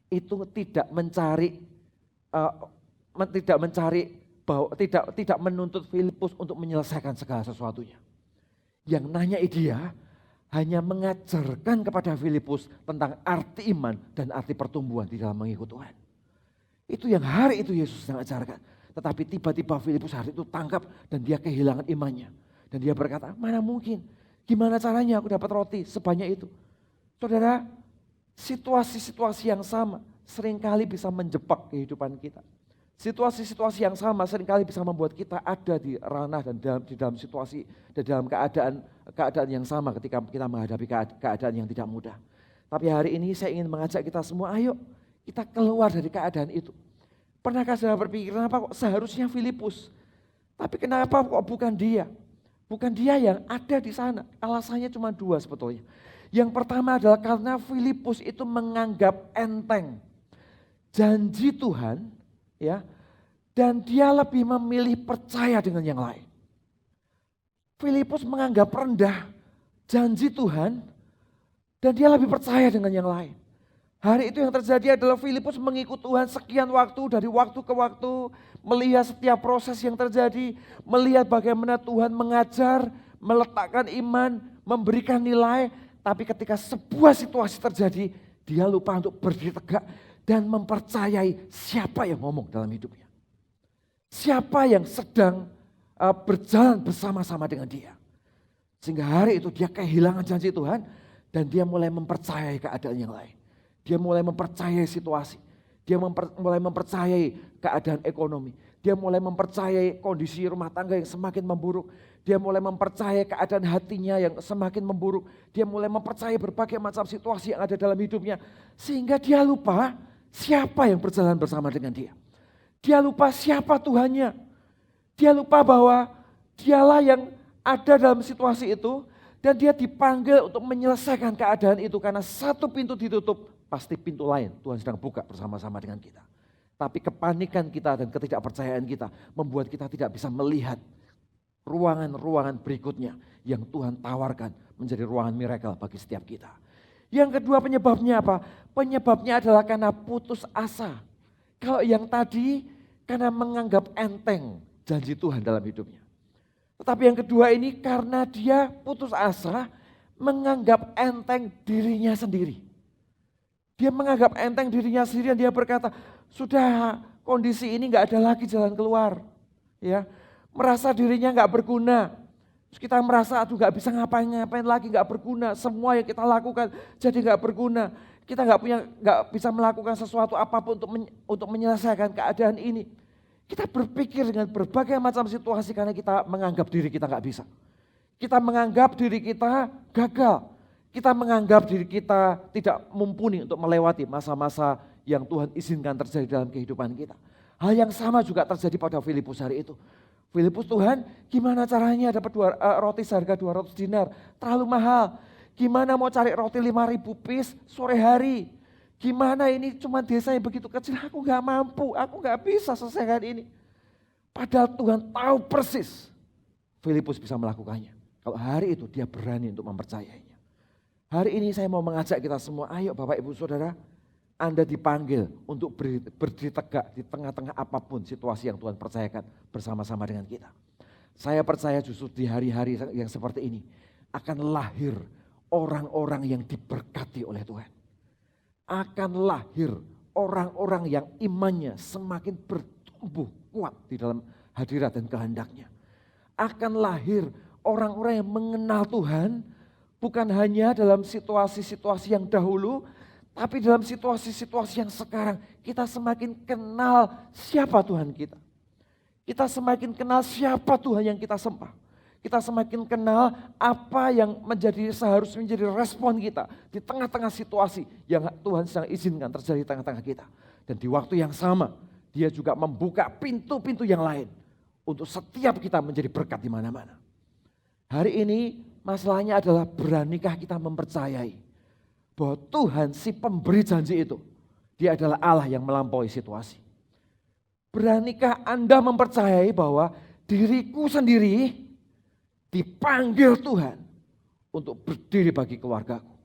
itu tidak menuntut Filipus untuk menyelesaikan segala sesuatunya. Yang nanyai dia hanya mengajarkan kepada Filipus tentang arti iman dan arti pertumbuhan di dalam mengikut Tuhan. Itu yang hari itu Yesus sedang ajarkan. Tetapi tiba-tiba Filipus hari itu tangkap dan dia kehilangan imannya. Dan dia berkata, mana mungkin? Gimana caranya aku dapat roti sebanyak itu? Saudara, situasi-situasi yang sama seringkali bisa menjebak kehidupan kita. Situasi-situasi yang sama seringkali bisa membuat kita ada di ranah dan di dalam situasi dan dalam keadaan yang sama ketika kita menghadapi keadaan yang tidak mudah. Tapi hari ini saya ingin mengajak kita semua, ayo kita keluar dari keadaan itu. Pernahkah saudara berpikir, kenapa kok seharusnya Filipus? Tapi kenapa kok bukan dia? Bukan dia yang ada di sana. Alasannya cuma dua sebetulnya. Yang pertama adalah karena Filipus itu menganggap enteng janji Tuhan, ya, dan dia lebih memilih percaya dengan yang lain. Filipus menganggap rendah janji Tuhan dan dia lebih percaya dengan yang lain. Hari itu yang terjadi adalah Filipus mengikut Tuhan sekian waktu, dari waktu ke waktu, melihat setiap proses yang terjadi, melihat bagaimana Tuhan mengajar, meletakkan iman, memberikan nilai, tapi ketika sebuah situasi terjadi, dia lupa untuk berdiri tegak dan mempercayai siapa yang ngomong dalam hidupnya. Siapa yang sedang berjalan bersama-sama dengan dia. Sehingga hari itu dia kehilangan janji Tuhan dan dia mulai mempercayai keadaan yang lain. Dia mulai mempercayai situasi. Dia mulai mempercayai keadaan ekonomi. Dia mulai mempercayai kondisi rumah tangga yang semakin memburuk. Dia mulai mempercayai keadaan hatinya yang semakin memburuk. Dia mulai mempercayai berbagai macam situasi yang ada dalam hidupnya. Sehingga dia lupa siapa yang berjalan bersama dengan dia. Dia lupa siapa Tuhannya. Dia lupa bahwa dialah yang ada dalam situasi itu. Dan dia dipanggil untuk menyelesaikan keadaan itu. Karena satu pintu ditutup, pasti pintu lain Tuhan sedang buka bersama-sama dengan kita. Tapi kepanikan kita dan ketidakpercayaan kita membuat kita tidak bisa melihat ruangan-ruangan berikutnya yang Tuhan tawarkan menjadi ruangan miracle bagi setiap kita. Yang kedua penyebabnya apa? Penyebabnya adalah karena putus asa. Kalau yang tadi karena menganggap enteng janji Tuhan dalam hidupnya. Tetapi yang kedua ini karena dia putus asa, menganggap enteng dirinya sendiri. Dia menganggap enteng dirinya sendiri dan dia berkata, sudah kondisi ini nggak ada lagi jalan keluar. Ya, merasa dirinya nggak berguna. Terus kita merasa aduh nggak bisa ngapain lagi, nggak berguna. Semua yang kita lakukan jadi nggak berguna. Kita nggak bisa melakukan sesuatu apapun untuk menyelesaikan keadaan ini. Kita berpikir dengan berbagai macam situasi karena kita menganggap diri kita nggak bisa. Kita menganggap diri kita gagal. Kita menganggap diri kita tidak mumpuni untuk melewati masa-masa yang Tuhan izinkan terjadi dalam kehidupan kita. Hal yang sama juga terjadi pada Filipus hari itu. Filipus, Tuhan gimana caranya dapat roti seharga 200 dinar? Terlalu mahal. Gimana mau cari roti 5.000 piece sore hari? Gimana ini cuma desa yang begitu kecil, aku gak mampu, aku gak bisa selesaikan ini. Padahal Tuhan tahu persis Filipus bisa melakukannya. Kalau hari itu dia berani untuk mempercayainya. Hari ini saya mau mengajak kita semua, ayo Bapak Ibu Saudara, Anda dipanggil untuk berdiri tegak di tengah-tengah apapun situasi yang Tuhan percayakan bersama-sama dengan kita. Saya percaya justru di hari-hari yang seperti ini akan lahir orang-orang yang diberkati oleh Tuhan. Akan lahir orang-orang yang imannya semakin bertumbuh kuat di dalam hadirat dan kehendaknya. Akan lahir orang-orang yang mengenal Tuhan bukan hanya dalam situasi-situasi yang dahulu, tapi dalam situasi-situasi yang sekarang kita semakin kenal siapa Tuhan kita. Kita semakin kenal siapa Tuhan yang kita sembah. Kita semakin kenal apa yang seharusnya menjadi respon kita di tengah-tengah situasi yang Tuhan sedang izinkan terjadi di tengah-tengah kita. Dan di waktu yang sama, dia juga membuka pintu-pintu yang lain untuk setiap kita menjadi berkat di mana-mana. Hari ini masalahnya adalah beranikah kita mempercayai bahwa Tuhan si pemberi janji itu, dia adalah Allah yang melampaui situasi. Beranikah Anda mempercayai bahwa diriku sendiri dipanggil Tuhan untuk berdiri bagi keluargaku.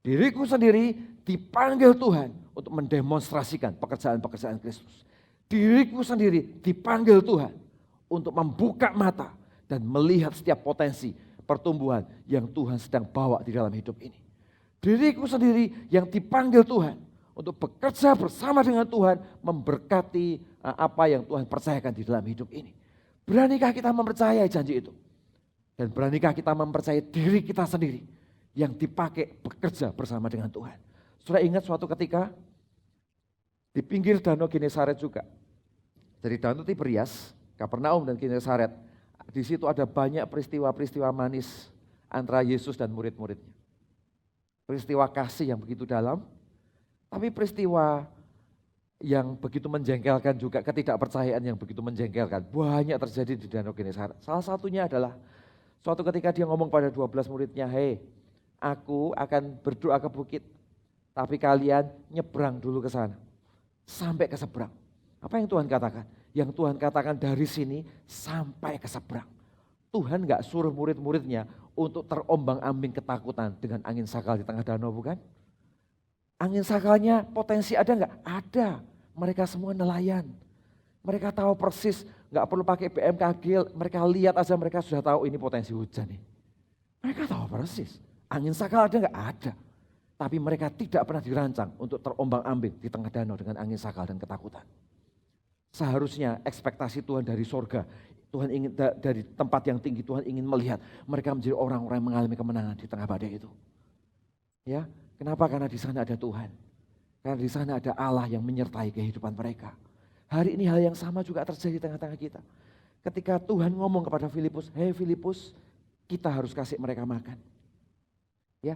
Diriku sendiri dipanggil Tuhan untuk mendemonstrasikan pekerjaan-pekerjaan Kristus. Diriku sendiri dipanggil Tuhan untuk membuka mata dan melihat setiap potensi pertumbuhan yang Tuhan sedang bawa di dalam hidup ini. Diriku sendiri yang dipanggil Tuhan untuk bekerja bersama dengan Tuhan memberkati apa yang Tuhan percayakan di dalam hidup ini. Beranikah kita mempercayai janji itu? Dan beranikah kita mempercayai diri kita sendiri yang dipakai bekerja bersama dengan Tuhan. Saudara ingat suatu ketika di pinggir danau Genesaret juga. Dari danau Tiberias, Kapernaum dan Genesaret. Di situ ada banyak peristiwa-peristiwa manis antara Yesus dan murid-muridnya. Peristiwa kasih yang begitu dalam, tapi peristiwa yang begitu menjengkelkan juga, ketidakpercayaan yang begitu menjengkelkan. Banyak terjadi di danau Genesaret. Salah satunya adalah suatu ketika dia ngomong pada 12 muridnya, hei, aku akan berdoa ke bukit, tapi kalian nyebrang dulu ke sana, sampai ke seberang. Apa yang Tuhan katakan? Yang Tuhan katakan dari sini sampai ke seberang. Tuhan gak suruh murid-muridnya untuk terombang-ambing ketakutan dengan angin sakal di tengah danau, bukan? Angin sakalnya potensi ada gak? Ada. Mereka semua nelayan. Mereka tahu persis, gak perlu pakai BMKG, mereka lihat aja mereka sudah tahu ini potensi hujan nih. Mereka tahu persis, angin sakal ada gak? Ada. Tapi mereka tidak pernah dirancang untuk terombang-ambing di tengah danau dengan angin sakal dan ketakutan. Seharusnya ekspektasi Tuhan dari sorga, Tuhan ingin dari tempat yang tinggi, Tuhan ingin melihat mereka menjadi orang-orang yang mengalami kemenangan di tengah badai itu. Ya, kenapa? Karena di sana ada Tuhan. Karena di sana ada Allah yang menyertai kehidupan mereka. Hari ini hal yang sama juga terjadi di tengah-tengah kita. Ketika Tuhan ngomong kepada Filipus, hei Filipus, kita harus kasih mereka makan. Ya,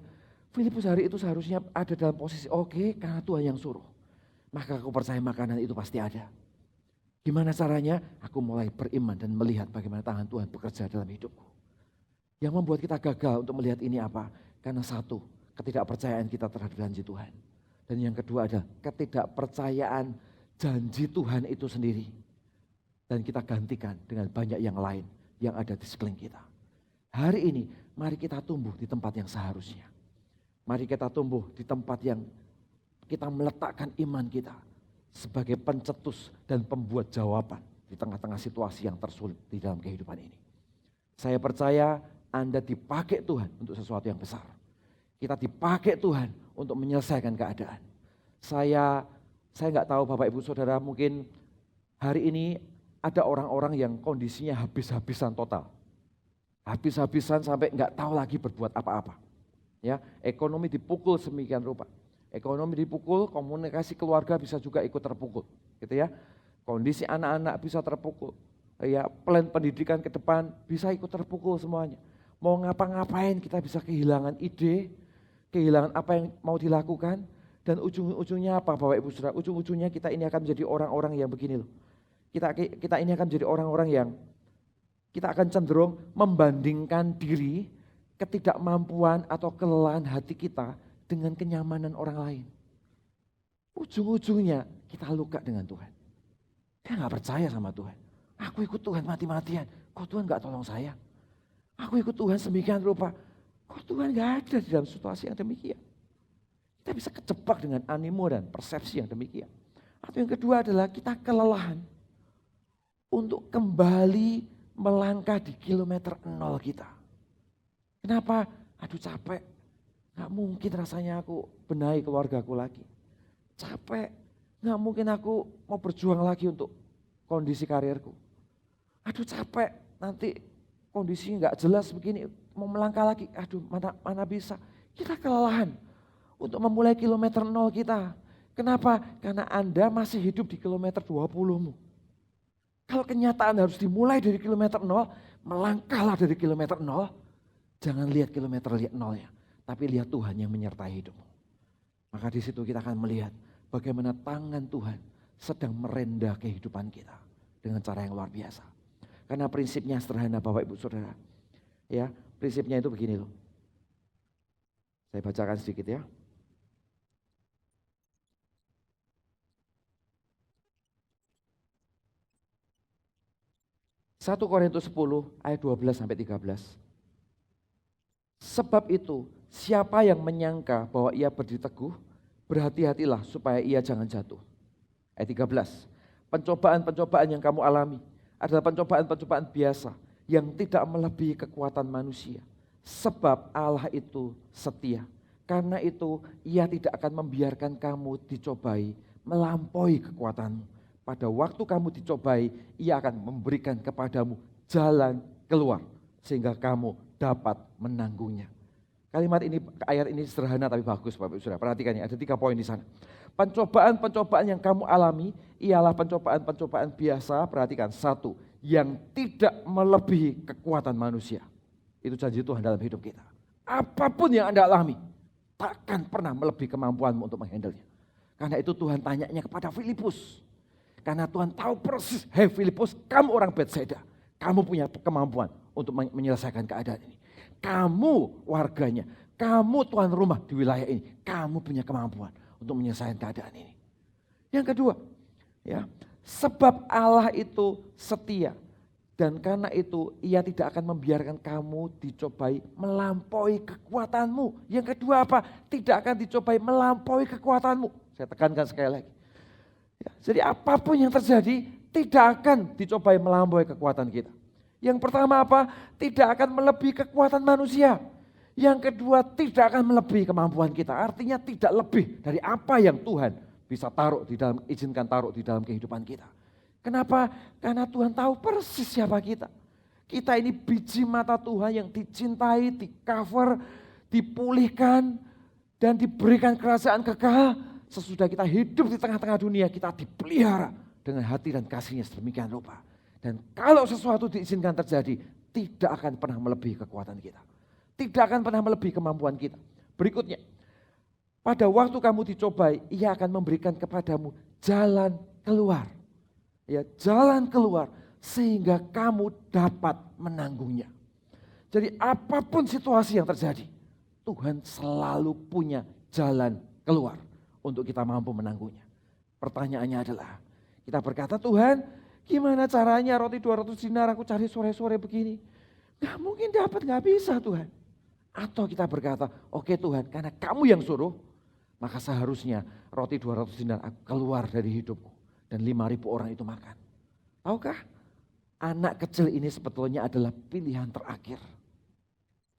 Filipus hari itu seharusnya ada dalam posisi oke, karena Tuhan yang suruh. Maka aku percaya makanan itu pasti ada. Gimana caranya? Aku mulai beriman dan melihat bagaimana tangan Tuhan bekerja dalam hidupku. Yang membuat kita gagal untuk melihat ini apa? Karena satu, ketidakpercayaan kita terhadap janji Tuhan. Dan yang kedua adalah ketidakpercayaan janji Tuhan itu sendiri. Dan kita gantikan dengan banyak yang lain yang ada di sekeliling kita. Hari ini mari kita tumbuh di tempat yang seharusnya. Mari kita tumbuh di tempat yang kita meletakkan iman kita sebagai pencetus dan pembuat jawaban di tengah-tengah situasi yang tersulit di dalam kehidupan ini. Saya percaya Anda dipakai Tuhan untuk sesuatu yang besar. Kita dipakai Tuhan untuk menyelesaikan keadaan. Saya nggak tahu Bapak Ibu Saudara, mungkin hari ini ada orang-orang yang kondisinya habis-habisan total. Habis-habisan sampai nggak tahu lagi berbuat apa-apa. Ya, ekonomi dipukul semikian rupa. Ekonomi dipukul, komunikasi keluarga bisa juga ikut terpukul, gitu ya. Kondisi anak-anak bisa terpukul. Ya, plan pendidikan ke depan bisa ikut terpukul semuanya. Mau ngapa-ngapain kita bisa kehilangan ide, kehilangan apa yang mau dilakukan, dan ujung-ujungnya apa Bapak Ibu Saudara? Ujung-ujungnya kita ini akan menjadi orang-orang yang begini loh. Kita ini akan menjadi orang-orang yang kita akan cenderung membandingkan diri, ketidakmampuan atau kelelahan hati kita dengan kenyamanan orang lain. Ujung-ujungnya kita luka dengan Tuhan. Dia gak percaya sama Tuhan. Aku ikut Tuhan mati-matian, kok Tuhan gak tolong saya? Aku ikut Tuhan semikian rupa, kok Tuhan gak ada di dalam situasi yang demikian? Kita bisa kejebak dengan animo dan persepsi yang demikian. Atau yang kedua adalah kita kelelahan untuk kembali melangkah di kilometer 0 kita. Kenapa? Aduh capek, gak mungkin rasanya aku benahi keluargaku lagi. Capek, gak mungkin aku mau berjuang lagi untuk kondisi karirku. Aduh capek, nanti kondisi gak jelas begini, mau melangkah lagi, aduh mana bisa. Kita kelelahan untuk memulai kilometer 0 kita. Kenapa? Karena Anda masih hidup di kilometer 20-mu. Kalau kenyataan harus dimulai dari kilometer 0, melangkahlah dari kilometer 0. Jangan lihat kilometer 0-nya, tapi lihat Tuhan yang menyertai hidupmu. Maka di situ kita akan melihat bagaimana tangan Tuhan sedang merendah kehidupan kita dengan cara yang luar biasa. Karena prinsipnya sederhana Bapak Ibu Saudara. Ya, prinsipnya itu begini loh. Saya bacakan sedikit ya. Satu Korintus 10 ayat 12 sampai 13. Sebab itu, siapa yang menyangka bahwa ia berdiri teguh, berhati-hatilah supaya ia jangan jatuh. Ayat 13. Pencobaan-pencobaan yang kamu alami adalah pencobaan-pencobaan biasa yang tidak melebihi kekuatan manusia. Sebab Allah itu setia. Karena itu ia tidak akan membiarkan kamu dicobai melampaui kekuatanmu. Pada waktu kamu dicobai, ia akan memberikan kepadamu jalan keluar sehingga kamu dapat menanggungnya. Kalimat ini, ayat ini sederhana tapi bagus Bapak Ibu Saudara. Perhatikan ya, ada 3 poin di sana. Pencobaan-pencobaan yang kamu alami ialah pencobaan-pencobaan biasa. Perhatikan, 1, yang tidak melebihi kekuatan manusia. Itu janji Tuhan dalam hidup kita. Apapun yang Anda alami, takkan pernah melebihi kemampuanmu untuk menghandlenya. Karena itu Tuhan tanyanya kepada Filipus. Karena Tuhan tahu persis, hei Filipus, kamu orang Betsaida. Kamu punya kemampuan untuk menyelesaikan keadaan ini. Kamu warganya, kamu tuan rumah di wilayah ini. Kamu punya kemampuan untuk menyelesaikan keadaan ini. Yang kedua, ya, sebab Allah itu setia. Dan karena itu ia tidak akan membiarkan kamu dicobai melampaui kekuatanmu. Yang kedua apa? Tidak akan dicobai melampaui kekuatanmu. Saya tekankan sekali lagi. Ya, jadi apapun yang terjadi tidak akan dicobai melampaui kekuatan kita. Yang pertama apa? Tidak akan melebihi kekuatan manusia. Yang kedua tidak akan melebihi kemampuan kita. Artinya tidak lebih dari apa yang Tuhan bisa izinkan taruh di dalam kehidupan kita. Kenapa? Karena Tuhan tahu persis siapa kita. Kita ini biji mata Tuhan yang dicintai, di-cover, dipulihkan, dan diberikan kerajaan kekal. Sesudah kita hidup di tengah-tengah dunia, kita dipelihara dengan hati dan kasihnya sedemikian rupa. Dan kalau sesuatu diizinkan terjadi, tidak akan pernah melebihi kekuatan kita. Tidak akan pernah melebihi kemampuan kita. Berikutnya, pada waktu kamu dicobai, ia akan memberikan kepadamu jalan keluar. Ya, jalan keluar sehingga kamu dapat menanggungnya. Jadi apapun situasi yang terjadi, Tuhan selalu punya jalan keluar untuk kita mampu menanggungnya. Pertanyaannya adalah, kita berkata, Tuhan, gimana caranya roti 200 dinar aku cari sore-sore begini? Gak mungkin dapat, gak bisa Tuhan. Atau kita berkata, oke Tuhan, karena kamu yang suruh, maka seharusnya roti 200 dinar keluar dari hidupku. Dan 5.000 orang itu makan. Tahukah? Anak kecil ini sebetulnya adalah pilihan terakhir.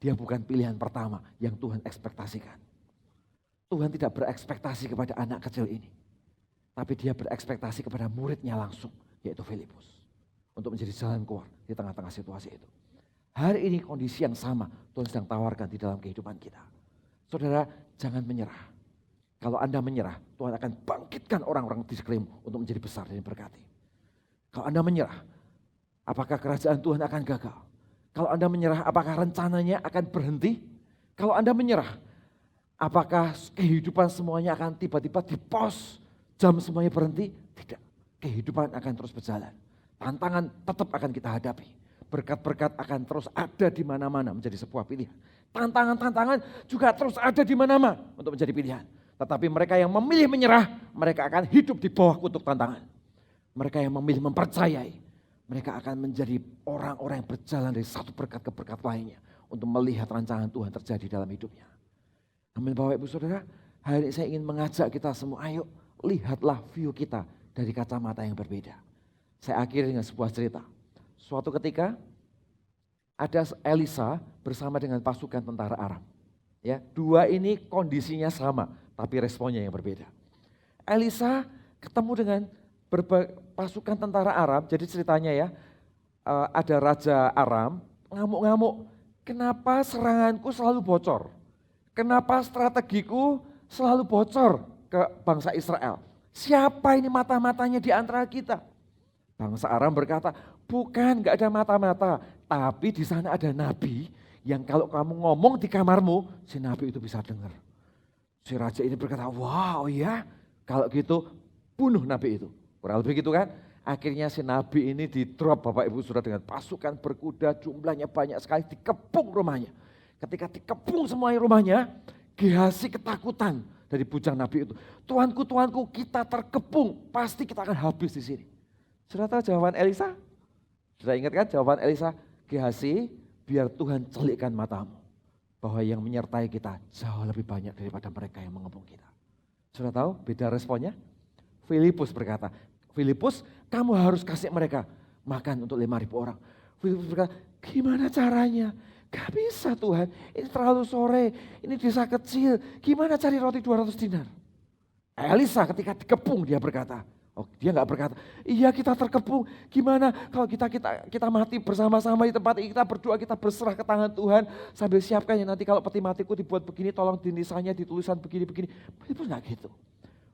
Dia bukan pilihan pertama yang Tuhan ekspektasikan. Tuhan tidak berekspektasi kepada anak kecil ini. Tapi dia berekspektasi kepada muridnya langsung, yaitu Filipus. Untuk menjadi jalan keluar di tengah-tengah situasi itu. Hari ini kondisi yang sama Tuhan sedang tawarkan di dalam kehidupan kita. Saudara, jangan menyerah. Kalau Anda menyerah, Tuhan akan bangkitkan orang-orang di sekelilingmu untuk menjadi besar dan berkati. Kalau Anda menyerah, apakah kerajaan Tuhan akan gagal? Kalau Anda menyerah, apakah rencananya akan berhenti? Kalau Anda menyerah, apakah kehidupan semuanya akan tiba-tiba di pause, jam semuanya berhenti? Tidak, kehidupan akan terus berjalan. Tantangan tetap akan kita hadapi. Berkat-berkat akan terus ada di mana-mana menjadi sebuah pilihan. Tantangan-tantangan juga terus ada di mana-mana untuk menjadi pilihan. Tetapi mereka yang memilih menyerah, mereka akan hidup di bawah kutuk tantangan. Mereka yang memilih mempercayai, mereka akan menjadi orang-orang yang berjalan dari satu berkat ke berkat lainnya. Untuk melihat rancangan Tuhan terjadi dalam hidupnya. Amin Bapak Ibu Saudara, hari ini saya ingin mengajak kita semua, ayo lihatlah view kita dari kacamata yang berbeda. Saya akhiri dengan sebuah cerita. Suatu ketika ada Elisa bersama dengan pasukan tentara Aram. Ya, dua ini kondisinya sama, tapi responnya yang berbeda. Elisa ketemu dengan pasukan tentara Aram, jadi ceritanya ya, ada Raja Aram ngamuk-ngamuk, kenapa seranganku selalu bocor? Kenapa strategiku selalu bocor ke bangsa Israel? Siapa ini mata-matanya di antara kita? Bangsa Aram berkata, bukan, gak ada mata-mata, tapi di sana ada nabi yang kalau kamu ngomong di kamarmu, si nabi itu bisa dengar. Si raja ini berkata, wow ya, kalau gitu bunuh nabi itu. Kurang lebih gitu kan. Akhirnya si nabi ini di-drop Bapak Ibu Saudara dengan pasukan berkuda, jumlahnya banyak sekali, dikepung rumahnya. Ketika dikepung semuanya rumahnya, Gehazi ketakutan dari bujang nabi itu. Tuanku, tuanku, kita terkepung, pasti kita akan habis di sini. Sudah tahu jawaban Elisa? Sudah ingat kan jawaban Elisa? Gehazi, biar Tuhan celikkan matamu. Bahwa yang menyertai kita jauh lebih banyak daripada mereka yang mengepung kita. Sudah tahu beda responnya? Filipus berkata, Filipus kamu harus kasih mereka makan untuk 5.000 orang. Filipus berkata, gimana caranya? Gak bisa Tuhan, ini terlalu sore, ini desa kecil, gimana cari roti 200 dinar? Elisa ketika dikepung dia berkata, oh, dia nggak berkata, iya kita terkepung, gimana kalau kita mati bersama-sama di tempat ini, kita berdoa, kita berserah ke tangan Tuhan, sambil siapkan ya nanti kalau peti matiku dibuat begini, tolong tulisannya ditulisan begini-begini. Filipus nggak gitu,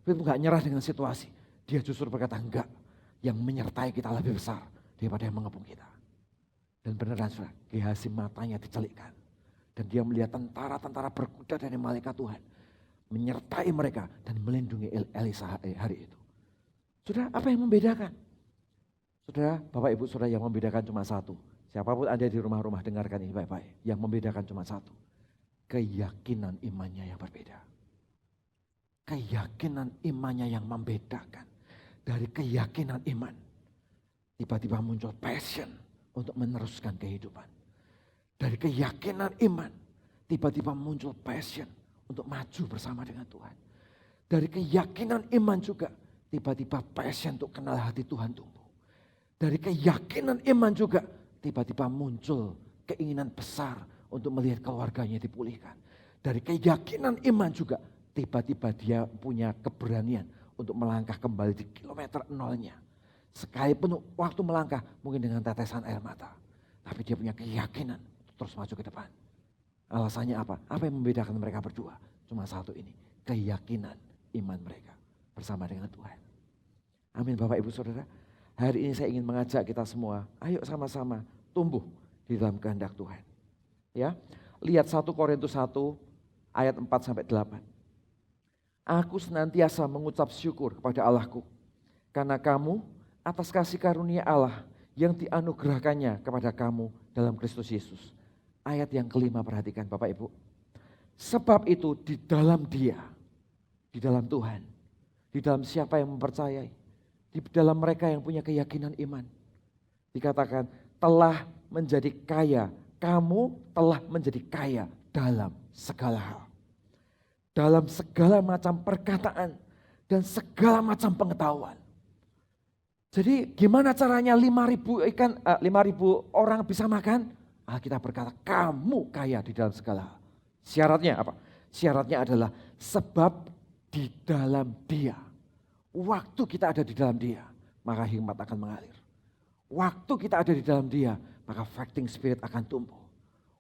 Filipus nggak nyerah dengan situasi, dia justru berkata enggak, yang menyertai kita lebih besar daripada yang mengepung kita. Dan beneran saudara, Gehazi matanya dicelikkan, dan dia melihat tentara-tentara berkuda dari malaikat Tuhan, menyertai mereka dan melindungi Elisa hari itu. Saudara, apa yang membedakan? Saudara, Bapak Ibu Saudara, yang membedakan cuma satu. Siapapun Anda di rumah-rumah dengarkan ini baik-baik. Yang membedakan cuma satu. Keyakinan imannya yang berbeda. Keyakinan imannya yang membedakan. Dari keyakinan iman, tiba-tiba muncul passion untuk meneruskan kehidupan. Dari keyakinan iman, tiba-tiba muncul passion untuk maju bersama dengan Tuhan. Dari keyakinan iman juga, tiba-tiba passion untuk kenal hati Tuhan tumbuh. Dari keyakinan iman juga tiba-tiba muncul keinginan besar untuk melihat keluarganya dipulihkan. Dari keyakinan iman juga tiba-tiba dia punya keberanian untuk melangkah kembali di kilometer nolnya. Sekalipun waktu melangkah mungkin dengan tetesan air mata. Tapi dia punya keyakinan untuk terus maju ke depan. Alasannya apa? Apa yang membedakan mereka berdua? Cuma satu ini, keyakinan iman mereka bersama dengan Tuhan. Amin Bapak Ibu Saudara. Hari ini saya ingin mengajak kita semua, ayo sama-sama tumbuh di dalam kehendak Tuhan. Ya, lihat 1 Korintus 1 ayat 4 sampai 8. Aku senantiasa mengucap syukur kepada Allahku karena kamu atas kasih karunia Allah yang dianugerahkannya kepada kamu dalam Kristus Yesus. Ayat yang kelima perhatikan Bapak Ibu. Sebab itu di dalam Dia, di dalam Tuhan, di dalam siapa yang mempercayai, di dalam mereka yang punya keyakinan iman. Dikatakan telah menjadi kaya kamu telah menjadi kaya dalam segala hal. Dalam segala macam perkataan dan segala macam pengetahuan. Jadi gimana caranya 5.000 orang bisa makan? Kita berkata kamu kaya di dalam segala hal. Syaratnya apa? Syaratnya adalah sebab di dalam Dia. Waktu kita ada di dalam Dia, maka hikmat akan mengalir. Waktu kita ada di dalam Dia, maka fighting spirit akan tumbuh.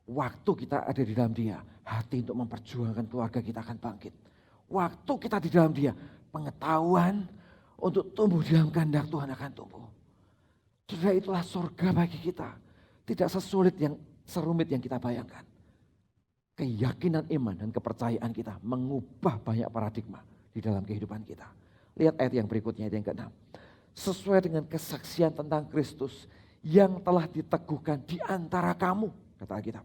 Waktu kita ada di dalam Dia, hati untuk memperjuangkan keluarga kita akan bangkit. Waktu kita di dalam Dia, pengetahuan untuk tumbuh di dalam kehendak Tuhan akan tumbuh. Saudara, itulah surga bagi kita. Tidak serumit yang kita bayangkan. Keyakinan iman dan kepercayaan kita mengubah banyak paradigma di dalam kehidupan kita. Lihat ayat yang berikutnya, ayat yang ke-6. Sesuai dengan kesaksian tentang Kristus yang telah diteguhkan di antara kamu, kata Alkitab.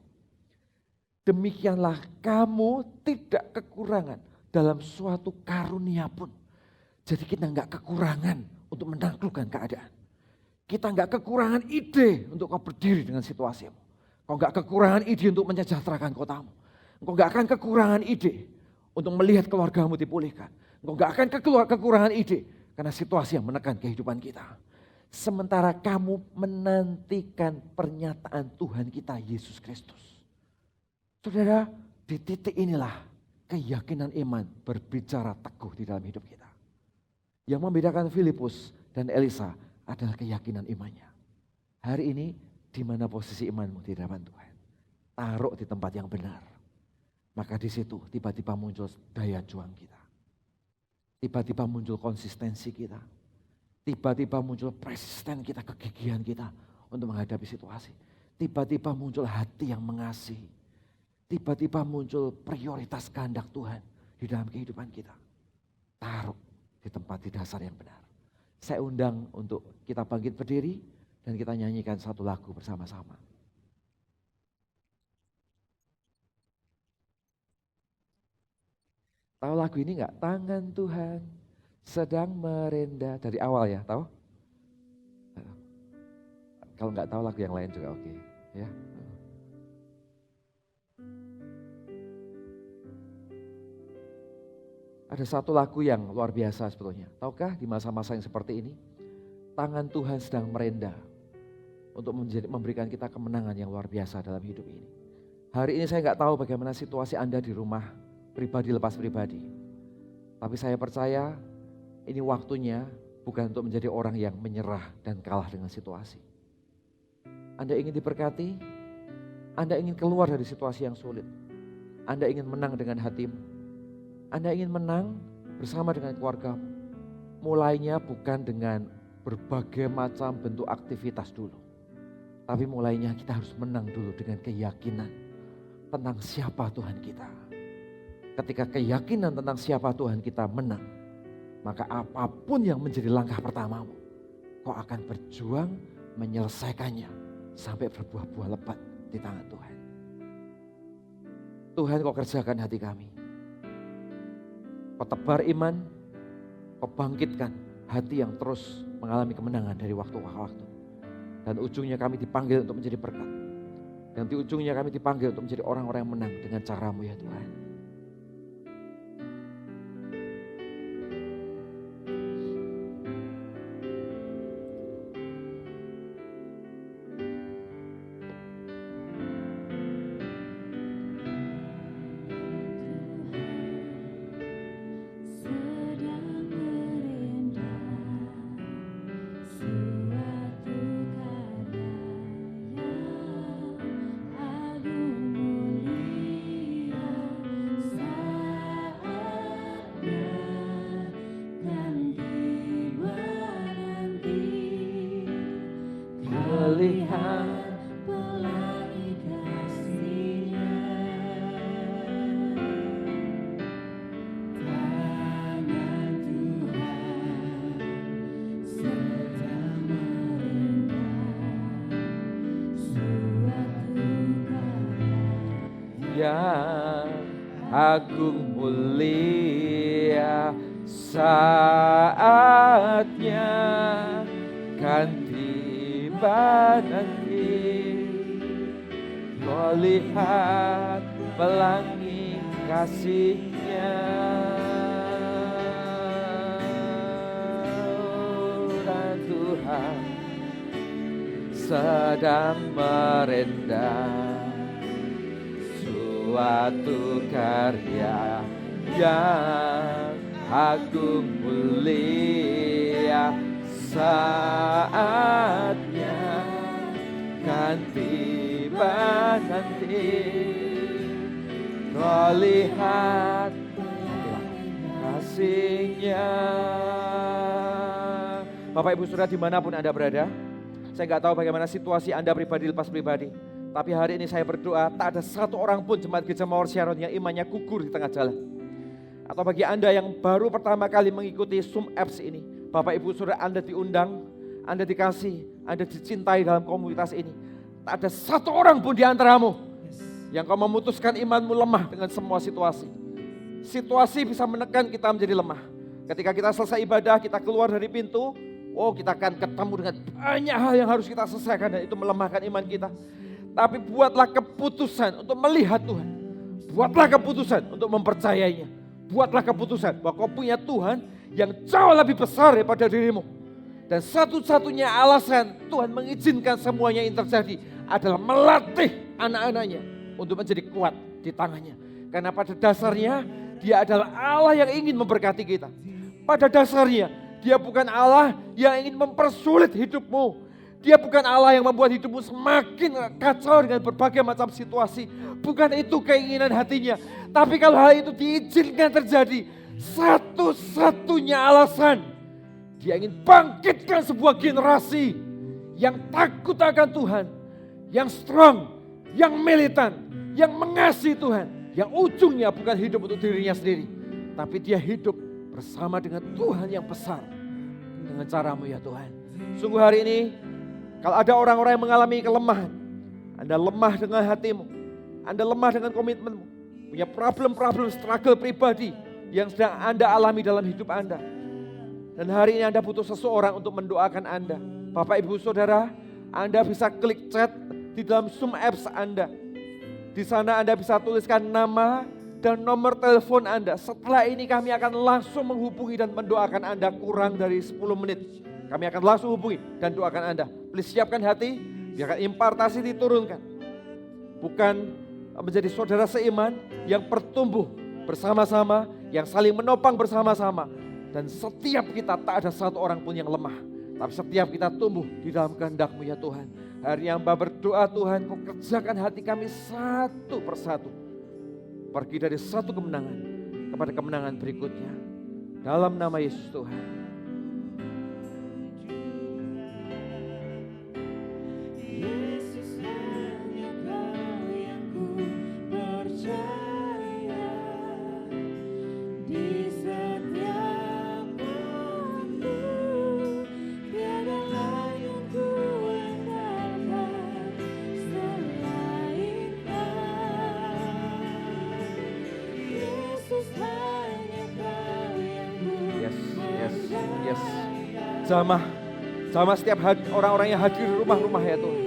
Demikianlah kamu tidak kekurangan dalam suatu karunia pun. Jadi kita enggak kekurangan untuk menaklukkan keadaan. Kita enggak kekurangan ide untuk kau berdiri dengan situasimu. Kau enggak kekurangan ide untuk menyejahterakan kotamu. Engkau enggak akan kekurangan ide untuk melihat keluargamu dipulihkan. Engkau enggak akan kekurangan ide karena situasi yang menekan kehidupan kita. Sementara kamu menantikan pernyataan Tuhan kita Yesus Kristus. Saudara, di titik inilah keyakinan iman berbicara teguh di dalam hidup kita. Yang membedakan Filipus dan Elisa adalah keyakinan imannya. Hari ini di mana posisi imanmu di hadapan Tuhan? Taruh di tempat yang benar. Maka di situ tiba-tiba muncul daya juang kita. Tiba-tiba muncul konsistensi kita. Tiba-tiba muncul persisten kita, kegigihan kita untuk menghadapi situasi. Tiba-tiba muncul hati yang mengasihi. Tiba-tiba muncul prioritas kehendak Tuhan di dalam kehidupan kita. Taruh di tempat di dasar yang benar. Saya undang untuk kita bangkit berdiri dan kita nyanyikan satu lagu bersama-sama. Tahu lagu ini enggak? Tangan Tuhan sedang merendah. Dari awal ya, tahu? Kalau enggak tahu lagu yang lain juga oke. Ya. Ada satu lagu yang luar biasa sebetulnya. Tahukah di masa-masa yang seperti ini, tangan Tuhan sedang merendah untuk memberikan kita kemenangan yang luar biasa dalam hidup ini. Hari ini saya enggak tahu bagaimana situasi Anda di rumah, pribadi lepas pribadi. Tapi saya percaya ini waktunya bukan untuk menjadi orang yang menyerah dan kalah dengan situasi. Anda ingin diberkati, Anda ingin keluar dari situasi yang sulit. Anda ingin menang dengan hatimu. Anda ingin menang bersama dengan keluarga. Mulainya bukan dengan berbagai macam bentuk aktivitas dulu. Tapi mulainya kita harus menang dulu dengan keyakinan tentang siapa Tuhan kita. Ketika keyakinan tentang siapa Tuhan kita menang, maka apapun yang menjadi langkah pertamamu, kau akan berjuang menyelesaikannya sampai berbuah-buah lebat di tangan Tuhan. Tuhan, kau kerjakan hati kami. Kau tebar iman, kau bangkitkan hati yang terus mengalami kemenangan dari waktu ke waktu. Dan ujungnya kami dipanggil untuk menjadi berkat. Dan di ujungnya kami dipanggil untuk menjadi orang-orang yang menang dengan cara-Mu ya Tuhan. Agung mulia saatnya kan tiba nanti Kau lihat pelangi kasih-Nya. Dan Tuhan sedang merendah suatu karya yang agung mulia. Saatnya kan tiba nanti, Kau lihat kasih-Nya. Bapak Ibu Saudara dimanapun Anda berada, saya nggak tahu bagaimana situasi Anda pribadi lepas pribadi, tapi hari ini saya berdoa tak ada satu orang pun jemaat Gereja Mawar Sharon yang imannya gugur di tengah jalan. Atau bagi Anda yang baru pertama kali mengikuti Zoom Apps ini, Bapak Ibu Saudara, Anda diundang, Anda dikasih, Anda dicintai dalam komunitas ini. Tak ada satu orang pun di antaramu yang kau memutuskan imanmu lemah dengan semua situasi. Situasi bisa menekan kita menjadi lemah. Ketika kita selesai ibadah, kita keluar dari pintu, kita akan ketemu dengan banyak hal yang harus kita selesaikan dan itu melemahkan iman kita. Tapi buatlah keputusan untuk melihat Tuhan. Buatlah keputusan untuk mempercayainya. Buatlah keputusan bahwa kau punya Tuhan yang jauh lebih besar daripada dirimu. Dan satu-satunya alasan Tuhan mengizinkan semuanya yang terjadi adalah melatih anak-anaknya untuk menjadi kuat di tangannya. Karena pada dasarnya Dia adalah Allah yang ingin memberkati kita. Pada dasarnya Dia bukan Allah yang ingin mempersulit hidupmu. Dia bukan Allah yang membuat hidupmu semakin kacau dengan berbagai macam situasi. Bukan itu keinginan hatinya. Tapi kalau hal itu diizinkan terjadi, satu-satunya alasan Dia ingin bangkitkan sebuah generasi yang takut akan Tuhan, yang strong, yang militan, yang mengasihi Tuhan, yang ujungnya bukan hidup untuk dirinya sendiri, tapi dia hidup bersama dengan Tuhan yang besar. Dengan caramu ya Tuhan. Sungguh hari ini, kalau ada orang-orang yang mengalami kelemahan, Anda lemah dengan hatimu, Anda lemah dengan komitmenmu, punya problem-problem struggle pribadi yang sedang Anda alami dalam hidup Anda. Dan hari ini Anda butuh seseorang untuk mendoakan Anda. Bapak Ibu Saudara, Anda bisa klik chat di dalam Zoom Apps Anda. Di sana Anda bisa tuliskan nama dan nomor telepon Anda. Setelah ini kami akan langsung menghubungi dan mendoakan Anda kurang dari 10 menit. Kami akan langsung hubungi dan doakan Anda. Please siapkan hati, biarkan impartasi diturunkan. Bukan menjadi saudara seiman yang bertumbuh bersama-sama, yang saling menopang bersama-sama. Dan setiap kita tak ada satu orang pun yang lemah. Tapi setiap kita tumbuh di dalam kehendak-Mu ya Tuhan. Hari yang Hamba berdoa Tuhan, Kau kerjakan hati kami satu persatu. Pergi dari satu kemenangan kepada kemenangan berikutnya. Dalam nama Yesus Tuhan. Jamah setiap orang-orang yang hadir di rumah-rumah ya Tuhan.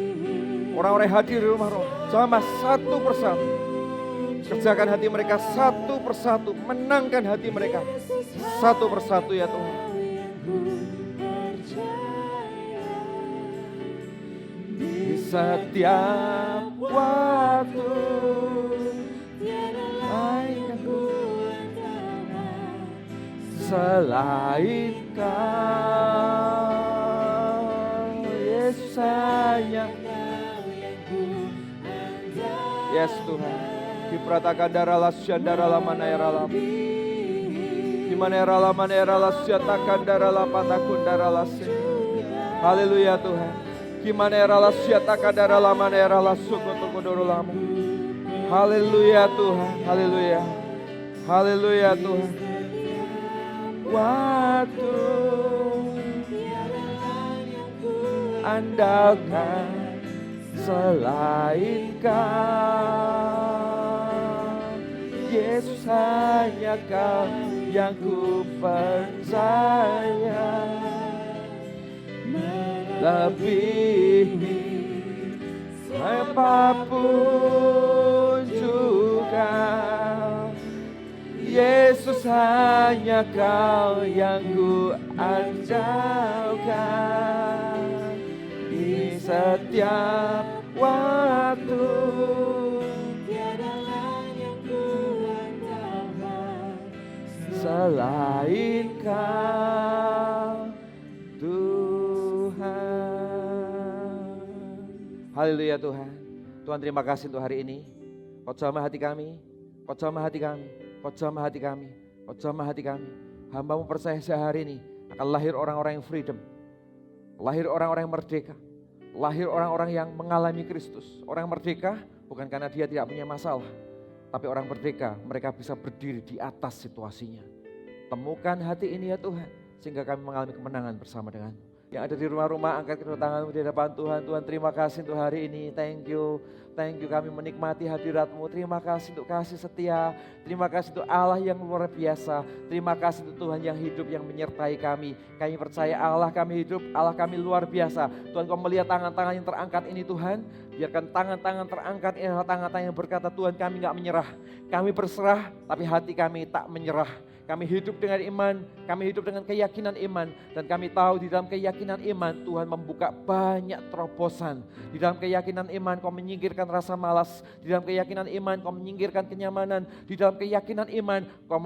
Orang-orang yang hadir di rumah-rumah. Jamah satu persatu. Kerjakan hati mereka satu persatu. Menangkan hati mereka satu persatu ya Tuhan. Di setiap waktu selain Kau, Yesus hanya Yes Tuhan. Diperatakan darah lasya darah lama naira lama. Di mana era lama naira lasya takkan darah lama takun darah lasya. Haleluya Tuhan. Gimana era lasya takkan darah lama naira lasuk untuk kodoro lama. Haleluya Tuhan. Haleluya. Haleluya Tuhan. Waktu andalkan selain Kau, Yesus hanya Kau yang ku percaya, melebihi apapun juga, Yesus hanya Kau yang ku andalkan di setiap waktu. Tiada lain yang ku andalkan selain Kau, Tuhan. Haleluya Tuhan. Tuhan terima kasih untuk hari ini. Kau jamah hati kami, Kau jamah hati kami, Kau jamah hati kami, Kau jamah hati kami. Hamba-Mu percaya sehari ini akan lahir orang-orang yang freedom, lahir orang-orang yang merdeka, lahir orang-orang yang mengalami Kristus. Orang merdeka bukan karena dia tidak punya masalah, tapi orang merdeka mereka bisa berdiri di atas situasinya. Temukan hati ini ya Tuhan, sehingga kami mengalami kemenangan bersama dengan yang ada di rumah-rumah. Angkat kedua tanganmu di hadapan Tuhan. Tuhan terima kasih untuk hari ini. Thank you kami menikmati hadirat-Mu. Terima kasih untuk kasih setia. Terima kasih untuk Allah yang luar biasa. Terima kasih untuk Tuhan yang hidup, yang menyertai kami. Kami percaya Allah kami hidup, Allah kami luar biasa. Tuhan, Kau melihat tangan-tangan yang terangkat ini Tuhan. Biarkan tangan-tangan terangkat ini adalah tangan-tangan yang berkata, Tuhan kami gak menyerah. Kami berserah tapi hati kami tak menyerah. Kami hidup dengan iman, kami hidup dengan keyakinan iman. Dan kami tahu di dalam keyakinan iman Tuhan membuka banyak terobosan. Di dalam keyakinan iman Kau menyingkirkan rasa malas. Di dalam keyakinan iman Kau menyingkirkan kenyamanan. Di dalam keyakinan iman Kau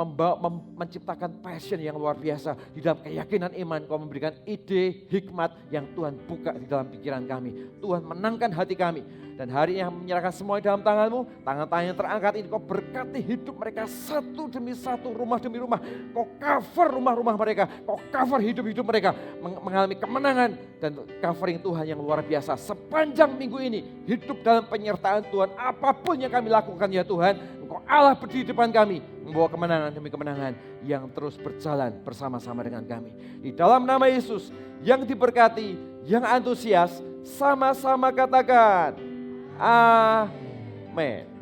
menciptakan passion yang luar biasa. Di dalam keyakinan iman Kau memberikan ide, hikmat yang Tuhan buka di dalam pikiran kami. Tuhan menangkan hati kami. Dan hari ini menyerahkan semua dalam tangan-Mu. Tangan-tangan yang terangkat ini Kau berkati hidup mereka satu demi satu, rumah demi rumah. Kau cover rumah-rumah mereka, Kau cover hidup-hidup mereka, mengalami kemenangan dan covering Tuhan yang luar biasa. Sepanjang minggu ini hidup dalam penyertaan Tuhan. Apapun yang kami lakukan ya Tuhan, Engkau Allah berdiri di depan kami, membawa kemenangan demi kemenangan yang terus berjalan bersama-sama dengan kami. Di dalam nama Yesus yang diberkati, yang antusias, sama-sama katakan amin.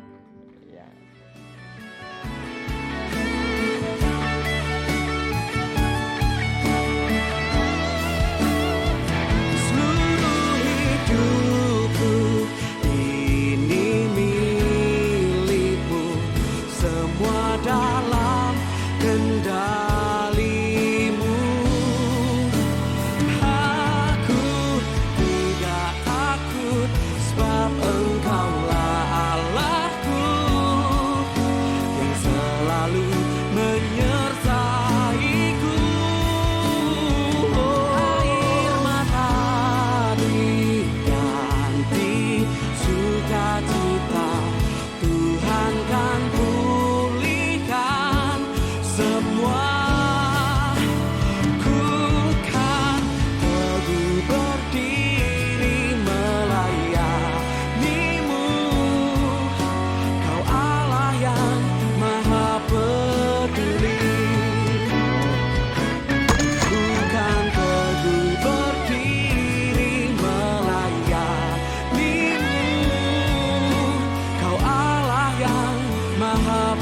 Maha